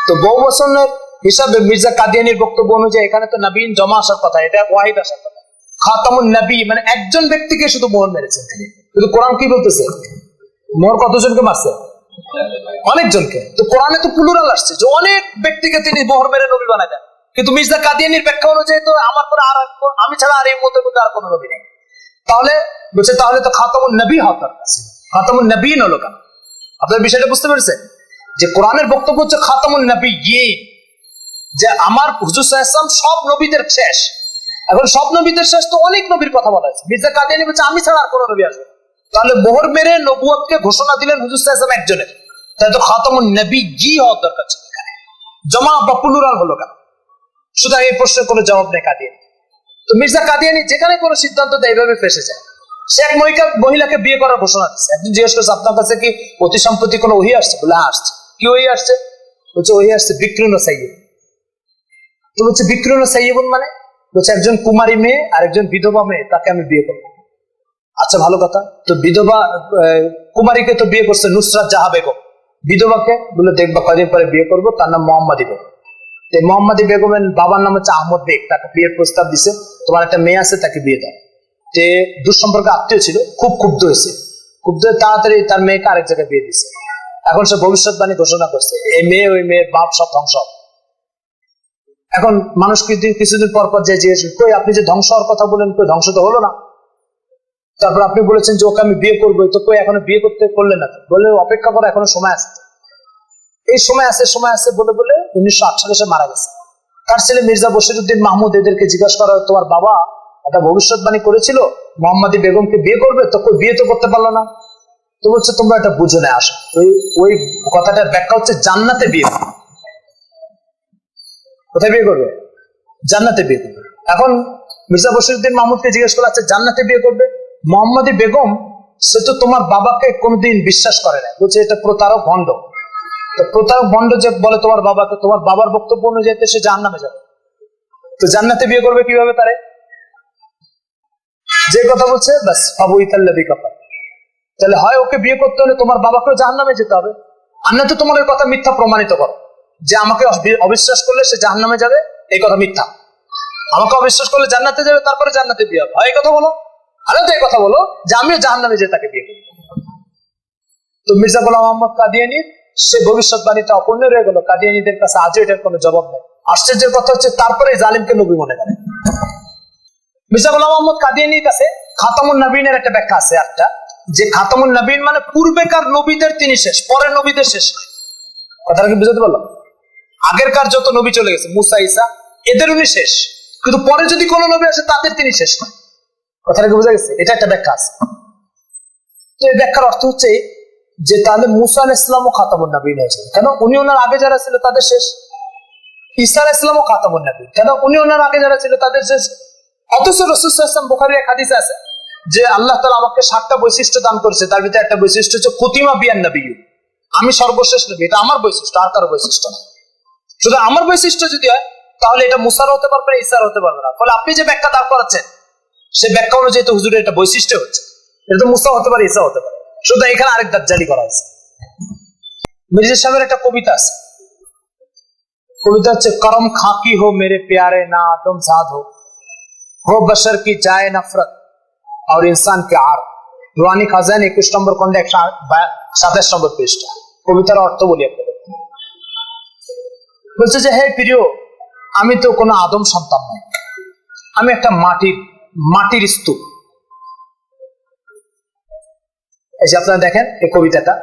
তো বহুবচনের হিসাবে মির্জা কাদিয়ানির বক্তব্য অনুযায়ী এখানে তো নবীন জমা আসার কথা, এটা ওয়াহিদ আসার কথা। খাতামুন নবী মানে একজন ব্যক্তিকে শুধু মোহর মেরেছেন তিনি। কিন্তু কোরআন কি বলতেছে? মোহর কতজনকে মারছে? অনেকজনকে। তো কোরআনে তো প্লুরাল আসছে যে অনেক ব্যক্তিকে তিনি মোহর মেরে নবী বানায় দেন। কিন্তু মির্জা কাদিয়ানির ব্যাখ্যা অনুযায়ী তো আমার পরে আর আমি ছাড়া আর এই মতের মধ্যে আর কোনো নবী নেই। তাহলে বলছে তাহলে তো খাতামুন নবী হওয়ার দরকার ছিল, খাতামুন নবীন হলো কেন? আপনার বিষয়টা বুঝতে পেরেছেন যে কোরআনের বক্তব্য হচ্ছে খাতামুন নবিয়্যিন, যে আমার হুজুর সাল্লাল্লাহু আলাইহি ওয়াসাল্লাম সব নবীদের শেষ। এখন সব নবীদের শেষ তো অনেক নবীর কথা বলা হয়েছে, মির্জা কাদিয়ানি বলছে আমি ছাড়া আর কোনো নবী আসবে না। তাহলে মোহর মেরে নবুয়তকে ঘোষণা দিলেন হুজুর সাল্লাল্লাহু আলাইহি ওয়াসাল্লাম একজনের, তাহলে তো খাতামুন নবিয়্যিন হওয়ার দরকার ছিল। জমা বা প্লুরাল হলো কেন? সুতরাং এই প্রশ্নের কোনো জবাব নেই কাদিয়ানি। তো মির্জা কাদিয়ানি যেখানে কোনো সিদ্ধান্ত দেয় এইভাবে ফেসে যায়। সে এক মহিলাকে বিয়ে করার ঘোষণা দিচ্ছে। একজন জিজ্ঞেস করছে আপনার কাছে কি অতি সম্প্রতি কোনো ওহী আসছে? বলে আসছে। কি ওহী আসছে? বলছে ওহী আসছে বিক্রিন সাইয়্যিব। তো বলছে বিক্রিন সাইয়্যিবুন মানে? বলছে একজন কুমারী মেয়ে আর একজন বিধবা মেয়ে, তাকে আমি বিয়ে করবো। আচ্ছা ভালো কথা। তো বিধবা কুমারীকে তো বিয়ে করছে নুসরাত জাহাঁ বেগম, বিধবাকে বলে দেখবা কদিন পরে বিয়ে করবো, তার নাম মোহাম্মদী বেগম। মোহাম্মদী বেগমের বাবার নাম হচ্ছে আহমদ বেগ, তাকে বিয়ের প্রস্তাব দিছে, তোমার একটা মেয়ে আছে তাকে বিয়ে দাও। যে দুঃসম্পর্কে আত্মীয় ছিল, খুব ক্ষুব্ধ হয়েছে, ক্ষুব্ধ হয়ে তাড়াতাড়ি তার মেয়েকে আরেক জায়গায় বিয়ে দিছে। এখন সে ভবিষ্যৎবাণী ঘোষণা করছে এই মেয়ে ওই মেয়ের বাপ সব ধ্বংস। এখন মানুষ কিছুদিন পর পর যে জিজ্ঞেস কই আপনি যে ধ্বংস হওয়ার কথা বলেন, কই ধ্বংস তো হলো না? তারপর আপনি বলেছেন যে ওকে আমি বিয়ে করবো, তো কই এখনো বিয়ে করলেন না? বলে অপেক্ষা করো, এখনো সময় আছে। এই সময় আছে বলে বলে 1908 সালে মারা গেছে। তার ছেলে মির্জা বশিরউদ্দিন মাহমুদ এদেরকে জিজ্ঞাসা করা, তোমার বাবা একটা ভবিষ্যৎবাণী করেছিল মোহাম্মদী বেগমকে বিয়ে করবে, তো বিয়ে তো করতে পারলো না। তো বলছে তোমরা এটা বুঝো না, আসো ওই কথাটার ব্যাখ্যা হচ্ছে জান্নাতে বিয়ে করবে। কোথায় বিয়ে করবে? জান্নাতে বিয়ে করবে। এখন মির্জা বশিরউদ্দিন মাহমুদকে জিজ্ঞেস করা, আচ্ছা জান্নাতে বিয়ে করবে, মোহাম্মদী বেগম সে তো তোমার বাবাকে কোনোদিন বিশ্বাস করে না, বলছে এটা প্রতারক ভণ্ড। তো প্রতারক ভণ্ড যে বলে তোমার বাবাকে, তোমার বাবার বক্তব্য অনুযায়ী সে জাহান্নামে যাবে, তো জান্নাতে বিয়ে করবে কিভাবে? তারে যে কথা বলছে বাস ফাবুইতাল্লাযী কাফার। তাহলে হয় ওকে বিয়ে করতে হলে তোমার বাবাকেও জাহান্নামে যেতে হবে, আর না তো তোমার এই কথা মিথ্যা প্রমাণিত করো যে আমাকে অবিশ্বাস করলে সে জাহান্নামে যাবে, এই কথা মিথ্যা। আমাকে অবিশ্বাস করলে জান্নাতে যাবে, তারপরে জান্নাতে বিয়ে হবে, হয় এই কথা বলো, আর তো এই কথা বলো যে আমিও জাহান্নামে যে তাকে বিয়ে করবো। তো মির্জা গোলাম মোহাম্মদ কাদিয়ানি সে ভবিষ্যৎবাণীটা অপূর্ণ রয়ে গেল। কাদিয়ানিদের কাছে আজও এটার কোনো জবাব নেই। আশ্চর্যের কথা হচ্ছে তারপরে জালিমকে নবী মনে করে। মির্জা গোলাম মোহাম্মদ কাদিয়ানির কাছে খাতামুন নবীনের একটা ব্যাখ্যা আছে, একটা যে খাতামুন নবীন মানে পূর্বেকার নবীদের তিনি শেষ, পরের নবীদের শেষ। কথাটা কি বুঝতে পারলাম? আগেরকার যত নবী চলে গেছে মুসা ঈসা এদের উনি শেষ, কিন্তু পরে যদি কোনো নবী আসে তাদের তিনি শেষ নয়। কথাটা কি বোঝা গেছে? এটা একটা ব্যাখ্যা আছে। তো এই ব্যাখ্যার অর্থ হচ্ছে যে তাহলে মুসা আলাইহিস সালামও খাতামুন নবীন হয়েছে, কেন উনি ওনার আগে যারা ছিল তাদের শেষ। ঈসা আলাইহিস সালামও খাতামুন নবী, কেন উনি ওনার আগে যারা ছিল তাদের শেষ। অথচ রাসূল সাল্লাল্লাহু আলাইহি ওয়াসাল্লাম বুখারীর এক হাদিসে আছে যে আল্লাহ তাআলা আমাকে 7টা বৈশিষ্ট্য দান করেছে, তার ভিতরে একটা বৈশিষ্ট্য হচ্ছে খুতিমা বিয়ান নবিয়্যু, আমি সর্বশেষ নবী। এটা আমার বৈশিষ্ট্য, আর কারো বৈশিষ্ট্য না। শুধু আমার বৈশিষ্ট্য যদি হয় তাহলে এটা মুসার হতে পারবে না, ঈসার হতে পারবে না। ফলে আপনি যে ব্যাখ্যা দাঁড় করাচ্ছেন সে ব্যাখ্যা অনুযায়ী তো হুজুরের একটা বৈশিষ্ট্য হচ্ছে, এটা তো মুসা হতে পারে, ঈসা হতে পারে। শুধু এখানে আরেক দাজ্জালি করা হয়েছে। মির্জা সাহেবের একটা কবিতা আছে, কবিতা হচ্ছে করম খাকি হো মেরে প্যারে না আদম জাদ हो बशर की जाए नफरत और इंसान के आर। নুরানি খাজান 21 নম্বর খন্ডে 127 নম্বর পৃষ্ঠা। কবিতার অর্থ বলি আপনাদের। বলছে যে হে প্রিয়, আমি তো কোনো আদম সন্তান নই, আমি একটা মাটির স্তূপ। এই যে আপনারা দেখেন এই কবিতাটা,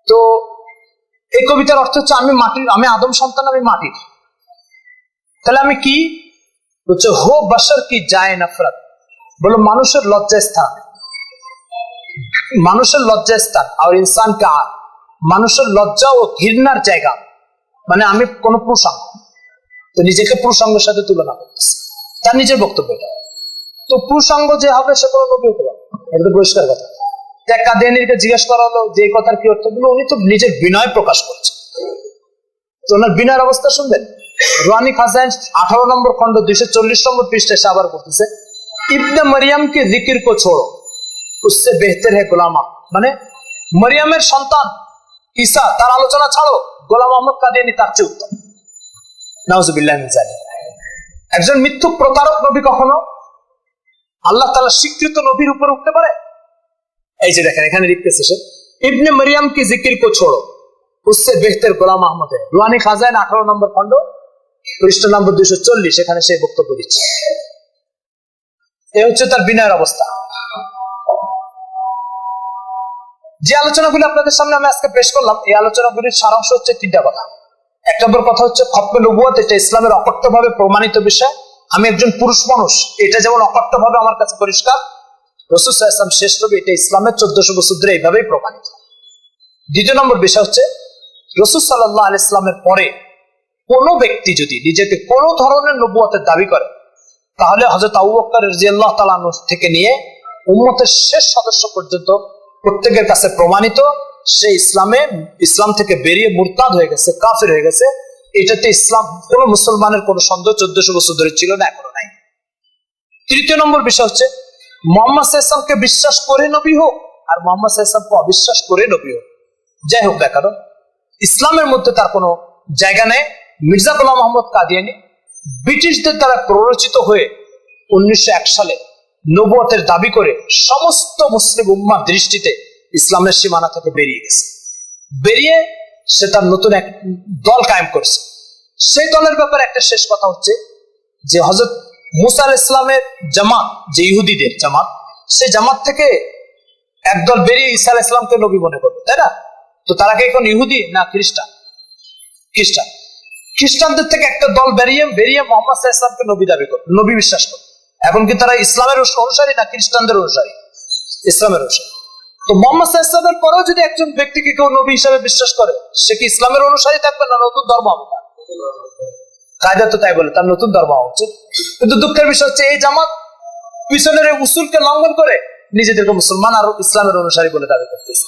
তো এই কবিতার অর্থ হচ্ছে আমি আদম সন্তান, আমি মাটির। তাহলে আমি কি বলছে? হো বশর কি যায় নফরত, বলো মানুষের লজ্জাস্থান, আর ইনসান কা, মানুষের লজ্জা ও ঘৃণার জায়গা। মানে আমি কোন পুরুষাঙ্গ, তো নিজেকে পুরুষাঙ্গের সাথে তুলনা করতেছি, তার নিজের বক্তব্য এটা। তো পুরুষাঙ্গ যে হবে সে কোনো নবী হতে পারে, এটা তো পরিষ্কার কথা। কাদিয়ানিকে জিজ্ঞেস করা হলো যে কথার কি অর্থ, বললো উনি তো নিজের বিনয় প্রকাশ করছে। তো ওনার বিনয়ের অবস্থা শুনবেন, রুহানি খাজাইন 18 নম্বর খন্ড 240 নম্বর পৃষ্ঠায় সে আবার বলতেছে, ইবনে মরিয়ম কে জিকির কো ছোড়ো উসসে বেহতর হে গোলামা, মানে মরিয়মের সন্তান ঈসা তার আলোচনা ছাড়ো, গোলাম আহমদ কাদিয়ানী তার চেয়ে উত্তম। নাউজুবিল্লাহ মিন যালিক। একজন মিথ্যুক প্রতারক নবী কখনো আল্লাহ তাআলা স্বীকৃত নবীর উপরে উঠতে পারে? এই যে দেখেন এখানে লিখতেছে সে, ইবনে মরিয়ম কি জিকির কো ছোড়ো উসসে বেহতর গোলাম আহমদ হে। রুহানি খাজাইন 18 নম্বর খন্ড পৃষ্ঠা নম্বর 240, এখানে সে বক্তব্য দিচ্ছে। এ হচ্ছে তার বিনয়ের অবস্থা। যে আলোচনাগুলি আপনাদের সামনে আমি আজকে পেশ করলাম, এই আলোচনাগুলির সারাংশ হচ্ছে 3টা কথা। 1 নম্বর কথা হচ্ছে খতমে নবুয়ত এটা ইসলামের অকট্টভাবে প্রমাণিত বিষয়। আমি একজন পুরুষ মানুষ, এটা যেমন অকট্টভাবে আমার কাছে পরিষ্কার। রাসূল সাল্লাল্লাহু আলাইহি ওয়াসাল্লাম শেষ নবী, এটা ইসলামের 1400 বছর ধরে এইভাবেই প্রমাণিত। 2 নম্বর বিষয় হচ্ছে রাসূল সাল্লাল্লাহু আলাইহি ওয়াসাল্লামের পরে কোন ব্যক্তি যদি নিজেকে কোন ধরনের নবুয়তের দাবি করে, তাহলে হযরত আবু বকর রাদিয়াল্লাহু তাআলা আনহু থেকে নিয়ে উম্মতের শেষ সদস্য পর্যন্ত প্রত্যেকের কাছে প্রমাণিত সে ইসলাম থেকে বেরিয়ে মুরতাদ হয়ে গেছে, কাফের হয়ে গেছে। এটাতে ইসলাম কোন মুসলমানের কোন সন্দেহ 1400 বছর ধরে ছিল না, এখনো নাই। 3 নম্বর বিষয় হচ্ছে মুহাম্মদ সাল্লাল্লাহু আলাইহি ওয়াসাল্লামকে বিশ্বাস করে নবী হোক আর মুহাম্মদ সাল্লাল্লাহু আলাইহি ওয়াসাল্লামকে অবিশ্বাস করে নবী হোক, যাই হোক না কেন, ইসলামের মধ্যে তার কোনো জায়গা নেই। মির্জা গোলাম আহমদ কাদিয়ানী ব্রিটিশদের দ্বারা প্ররোচিত হয়ে 1901 সালে নবুয়তের দাবি করে সমস্ত মুসলিম উম্মার দৃষ্টিতে ইসলামের সীমানা থেকে বেরিয়ে গেছে। বেরিয়ে সে তার নতুন এক দল কায়েম করেছে। সেই দলের ব্যাপারে একটা শেষ কথা হচ্ছে যে হযরত মুসা আলাইহিস সালামের জামাত, যে ইহুদিদের জামাত, সেই জামাত থেকে একদল বেরিয়ে ঈসা আলাইহিস সালামকে নবী মনে করবে, তাই না? তো তারা কি এখন ইহুদি না খ্রিস্টান? খ্রিস্টান। খ্রিস্টানদের থেকে একটা দল বেরিয়ে মুহাম্মদ সাল্লাল্লাহু আলাইহি ওয়াসাল্লামকে নবী দাবি করে, নবী বিশ্বাস করে। এখন কি তারা ইসলামের অনুসারী না খ্রিস্টানদের অনুসারী? ইসলামের অনুসারী। তো মুহাম্মদ সাল্লাল্লাহু আলাইহি ওয়াসাল্লামের পরেও যদি একজন ব্যক্তিকে কেউ নবী হিসেবে বিশ্বাস করে, সে কি ইসলামের অনুসারী থাকবে না নতুন ধর্ম হবে? কায়দা তো তাই বলে তার নতুন ধর্ম হওয়া উচিত। কিন্তু দুঃখের বিষয় হচ্ছে এই জামাত পিছনের এই উসুলকে লঙ্ঘন করে নিজেদেরকে মুসলমান আর ইসলামের অনুসারী বলে দাবি করতেছে।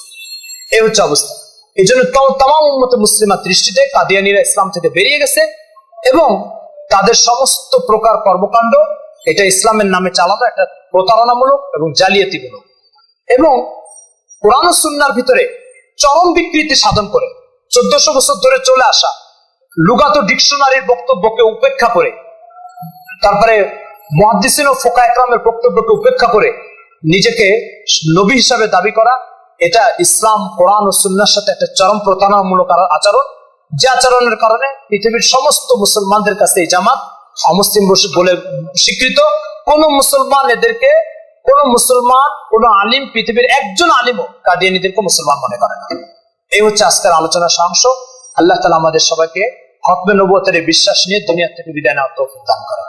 এই হচ্ছে অবস্থা। এই জন্য তামাম উম্মতে মুসলিমার দৃষ্টিতে কাদিয়ানীরা ইসলাম থেকে বেরিয়ে গেছে এবং তাদের সমস্ত প্রকার কর্মকাণ্ড এটা ইসলামের নামে চালানো একটা প্রতারণামূলক এবং জালিয়াতিমূলক এবং কোরআন ও সুন্নাহর ভিতরে চরম বিকৃতি সাধন করে 1400 বছর ধরে চলে আসা লুগাত ও ডিকশনারির বক্তব্যকে উপেক্ষা করে, তারপরে মুহাদ্দিসিন ও ফুকাহা ইকরামের বক্তব্যকে উপেক্ষা করে নিজেকে নবী হিসাবে দাবি করা, এটা ইসলাম, কোরআন ও সুন্নাহর সাথে একটা চরম প্রতারণামূলক আচরণ, যে আচরণের কারণে পৃথিবীর সমস্ত মুসলমানদের কাছে এই জামাত অমুসলিম বলে স্বীকৃত। কোন মুসলমান এদেরকে, কোন মুসলমান, কোন আলিম, পৃথিবীর একজন আলিমও কাদিয়ানীদেরকে মুসলমান মনে করে না। এই হচ্ছে আজকের আলোচনার সারাংশ। আল্লাহ তাআলা আমাদের সবাইকে খতমে নবুয়তের বিশ্বাস নিয়ে দুনিয়া থেকে বিদায় নেওয়ার তৌফিক দান করেন।